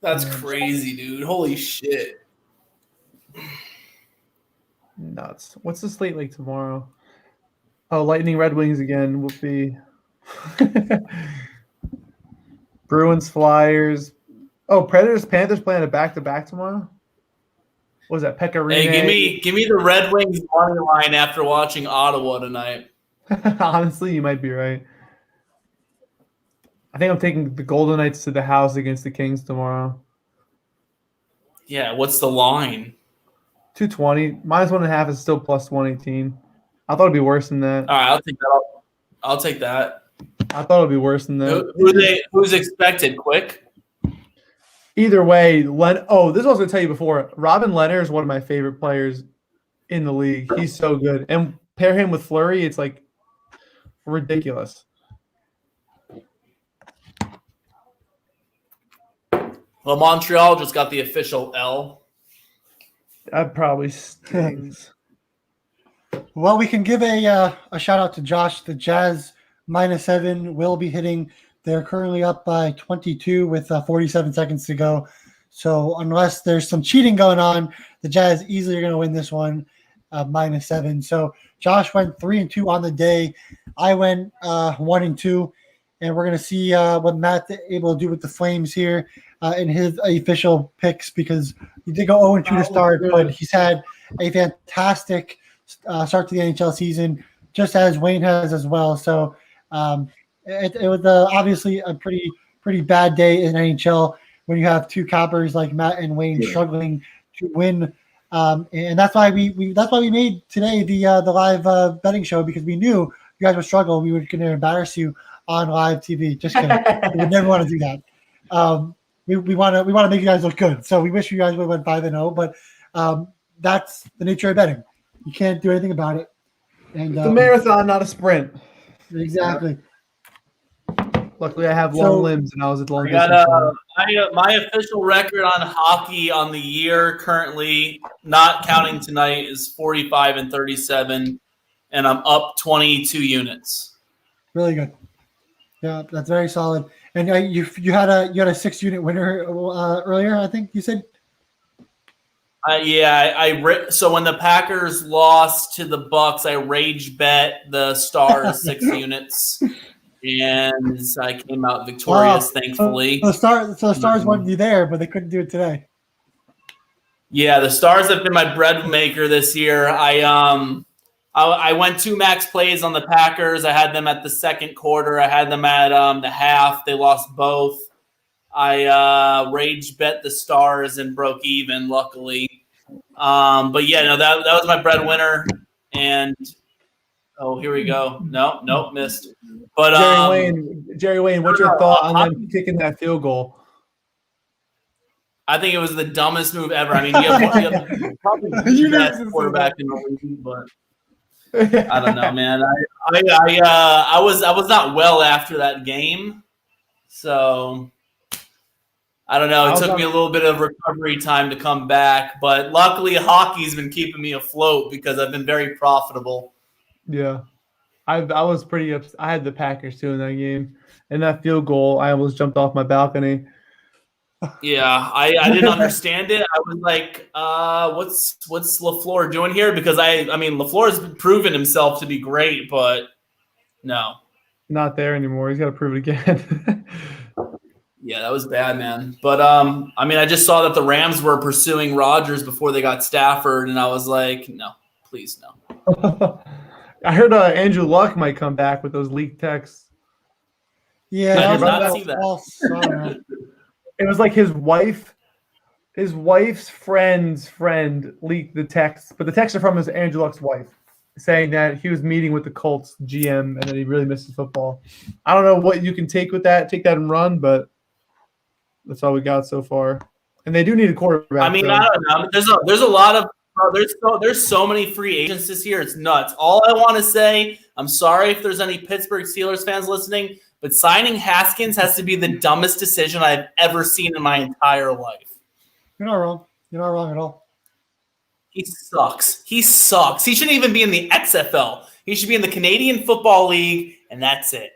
That's crazy, dude. Holy shit. Nuts. What's the slate like tomorrow? Oh, Lightning Red Wings again will be Bruins Flyers. Oh, Predators Panthers playing a back-to-back tomorrow? What was that? Pecorino? Hey, give me the Red Wings money line after watching Ottawa tonight. Honestly, you might be right. I think I'm taking the Golden Knights to the house against the Kings tomorrow. Yeah, what's the line? 220. -1.5 is still plus 118. I thought it'd be worse than that. All right, I'll take that. I'll take that. I thought it'd be worse than that. Who's expected? Quick. Either way, this is what I was going to tell you before. Robin Lehner is one of my favorite players in the league. He's so good. And pair him with Fleury, it's like ridiculous. Well, Montreal just got the official L. That probably stings. Well, we can give a shout out to Josh. The Jazz -7 will be hitting. They're currently up by 22 with 47 seconds to go. So unless there's some cheating going on, the Jazz easily are going to win this one -7. So Josh went 3-2 on the day. I went 1-2, and we're going to see what Matt's able to do with the Flames here in his official picks, because he did go 0-2 to start, but he's had a fantastic start to the NHL season, just as Wayne has as well. So it was obviously a pretty bad day in NHL when you have two cappers like Matt and Wayne struggling to win, and that's why we made today the live betting show, because we knew you guys would struggle. We were going to embarrass you on live TV. Just kidding. We would never want to do that. We want to make you guys look good. So we wish you guys would have went 5-0, but that's the nature of betting. You can't do anything about it. And it's a marathon, not a sprint. Exactly. Luckily, I have long limbs, and I was at long I distance. got my official record on hockey on the year currently, not counting tonight, is 45-37, and I'm up 22 units. Really good. Yeah, that's very solid. And you had a 6-unit winner earlier, I think you said. So when the Packers lost to the Bucks, I rage bet the Stars 6 units, and I came out victorious, thankfully. So the Stars wanted you there, but they couldn't do it today. Yeah, the Stars have been my bread maker this year. I went 2 max plays on the Packers. I had them at the second quarter. I had them at the half. They lost both. I rage bet the Stars and broke even, luckily. But yeah, no, that was my breadwinner. And here we go. Nope, missed. But Jerry Wayne, what's your thought on them kicking that field goal? I think it was the dumbest move ever. I mean, you have probably the best quarterback in the league, but I don't know, man. I was not well after that game, so I don't know. It took me a little bit of recovery time to come back, but luckily hockey's been keeping me afloat because I've been very profitable. Yeah, I was pretty upset. I had the Packers too in that game, and that field goal, I almost jumped off my balcony. Yeah, I didn't understand it. I was like, what's LaFleur doing here? Because I mean, LaFleur's proven himself to be great, but no. Not there anymore. He's got to prove it again. Yeah, that was bad, man. But I mean, I just saw that the Rams were pursuing Rodgers before they got Stafford, and I was like, no, please no. I heard Andrew Luck might come back with those leaked texts. Yeah, I that did was not about see that. false. I don't know. It was like his wife's friend's friend leaked the text, but the texts are from his Andrew Luck's wife, saying that he was meeting with the Colts GM and that he really misses football. I don't know what you can take that and run, but that's all we got so far. And they do need a quarterback. I mean, I don't know. There's a lot of there's so many free agents this year. It's nuts. All I want to say, I'm sorry if there's any Pittsburgh Steelers fans listening, but signing Haskins has to be the dumbest decision I've ever seen in my entire life. You're not wrong. You're not wrong at all. He sucks. He shouldn't even be in the XFL. He should be in the Canadian Football League, and that's it.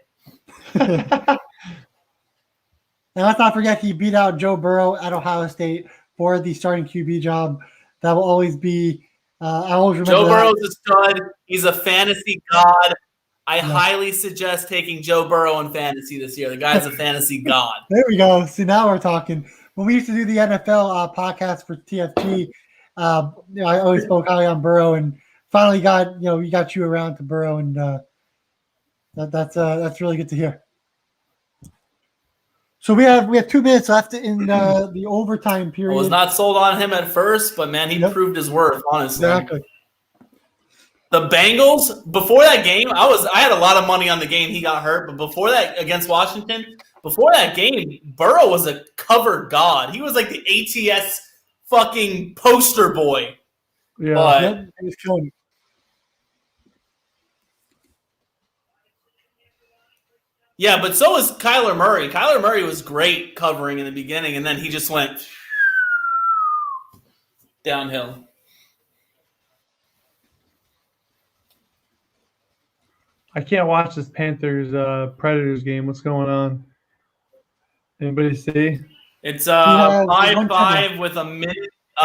And let's not forget he beat out Joe Burrow at Ohio State for the starting QB job. That will always be I always remember Joe that. Burrow's a stud. He's a fantasy god. I highly suggest taking Joe Burrow in fantasy this year. The guy's a fantasy god. There we go. See, now we're talking. When we used to do the NFL podcast for TFG, I always spoke highly on Burrow, and finally we got you around to Burrow, and that's really good to hear. So we have 2 minutes left in the overtime period. I was not sold on him at first, but man, he proved his worth, honestly. Exactly. The Bengals, before that game, I had a lot of money on the game. He got hurt, but before that against Washington, before that game, Burrow was a cover god. He was like the ATS fucking poster boy. Yeah, but He was killing it. yeah, but so was Kyler Murray. Kyler Murray was great covering in the beginning, and then he just went downhill. I can't watch this Panthers Predators game. What's going on? Anybody see? It's has 5-5 with a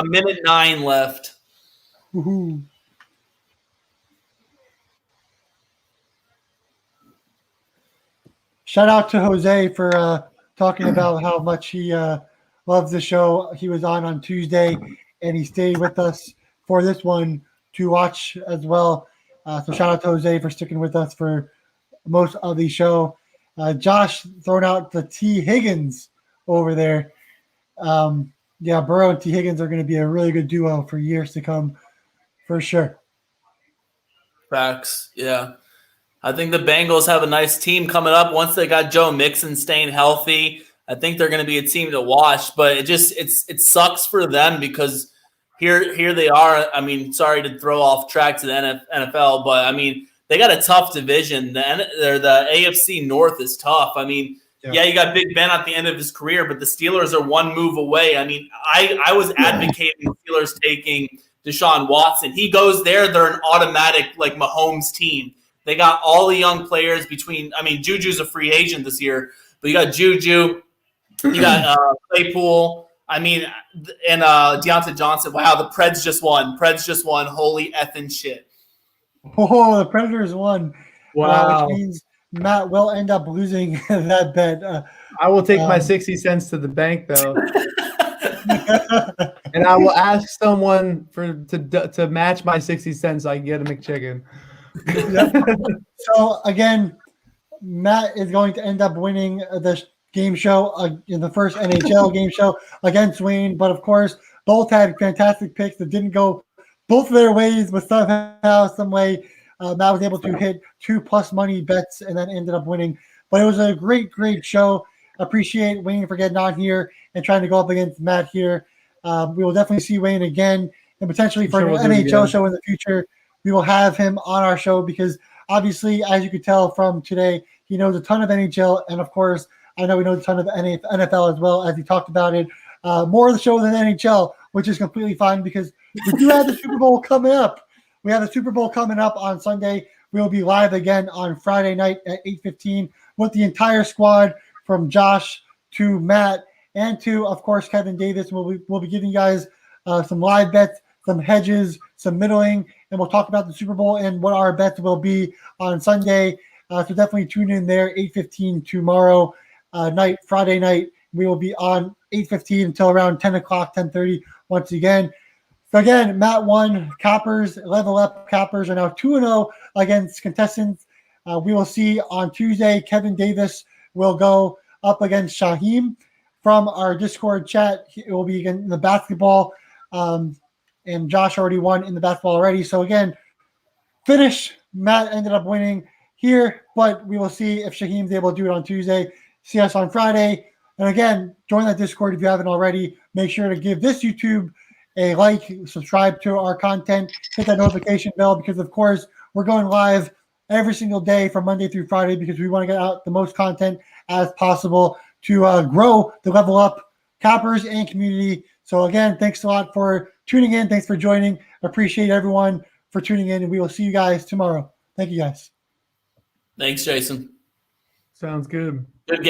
minute 9 left. Woohoo. Shout out to Jose for talking about how much he loves the show. He was on Tuesday, and he stayed with us for this one to watch as well. So shout out to Jose for sticking with us for most of the show. Josh throwing out the T. Higgins over there. Burrow and T. Higgins are going to be a really good duo for years to come, for sure. Facts, yeah. I think the Bengals have a nice team coming up. Once they got Joe Mixon staying healthy, I think they're going to be a team to watch. But it sucks for them because here they are. I mean, sorry to throw off track to the NFL, but I mean they got a tough division. The AFC North is tough. I mean, yeah, you got Big Ben at the end of his career, but the Steelers are one move away. I mean, I was advocating the Steelers taking Deshaun Watson. He goes there, they're an automatic like Mahomes team. They got all the young players Juju's a free agent this year, but you got Juju, you got Claypool, and Deontay Johnson. Wow, the Preds just won. Holy effing shit. Oh, the Predators won. Wow. Which means Matt will end up losing that bet. I will take my 60 cents to the bank, though. And I will ask someone to match my 60 cents so I can get a McChicken. So, again, Matt is going to end up winning the game show in the first NHL game show against Wayne. But, of course, both had fantastic picks that didn't go both of their ways, but somehow, some way, Matt was able to hit 2+ money bets and then ended up winning. But it was a great, great show. Appreciate Wayne for getting on here and trying to go up against Matt here. We will definitely see Wayne again, and potentially for an NHL show in the future. We will have him on our show because obviously, as you could tell from today, he knows a ton of NHL. And of course, I know he knows a ton of NFL as well, as he talked about it. More of the show than NHL, which is completely fine because we do have the Super Bowl coming up. We have the Super Bowl coming up on Sunday. We will be live again on Friday night at 8:15 with the entire squad from Josh to Matt and to, of course, Kevin Davis. We'll be giving you guys some live bets, some hedges, some middling, and we'll talk about the Super Bowl and what our bets will be on Sunday. So definitely tune in there, 8:15 tomorrow night, Friday night. We will be on 8:15 until around 10 o'clock, 10:30 once again. So again, Matt won. Cappers, level up Cappers are now 2-0 against contestants. We will see on Tuesday, Kevin Davis will go up against Shaheem. From our Discord chat, it will be in the basketball. And Josh already won in the basketball already. So again, finish. Matt ended up winning here, but we will see if Shaheem's able to do it on Tuesday. See us on Friday. And again, join that Discord if you haven't already. Make sure to give this YouTube a like, subscribe to our content, hit that notification bell because, of course, we're going live every single day from Monday through Friday because we want to get out the most content as possible to grow the Level Up Cappers and community. So again, thanks a lot for tuning in. Thanks for joining. Appreciate everyone for tuning in, and we will see you guys tomorrow. Thank you, guys. Thanks, Jason. Sounds good. Good game.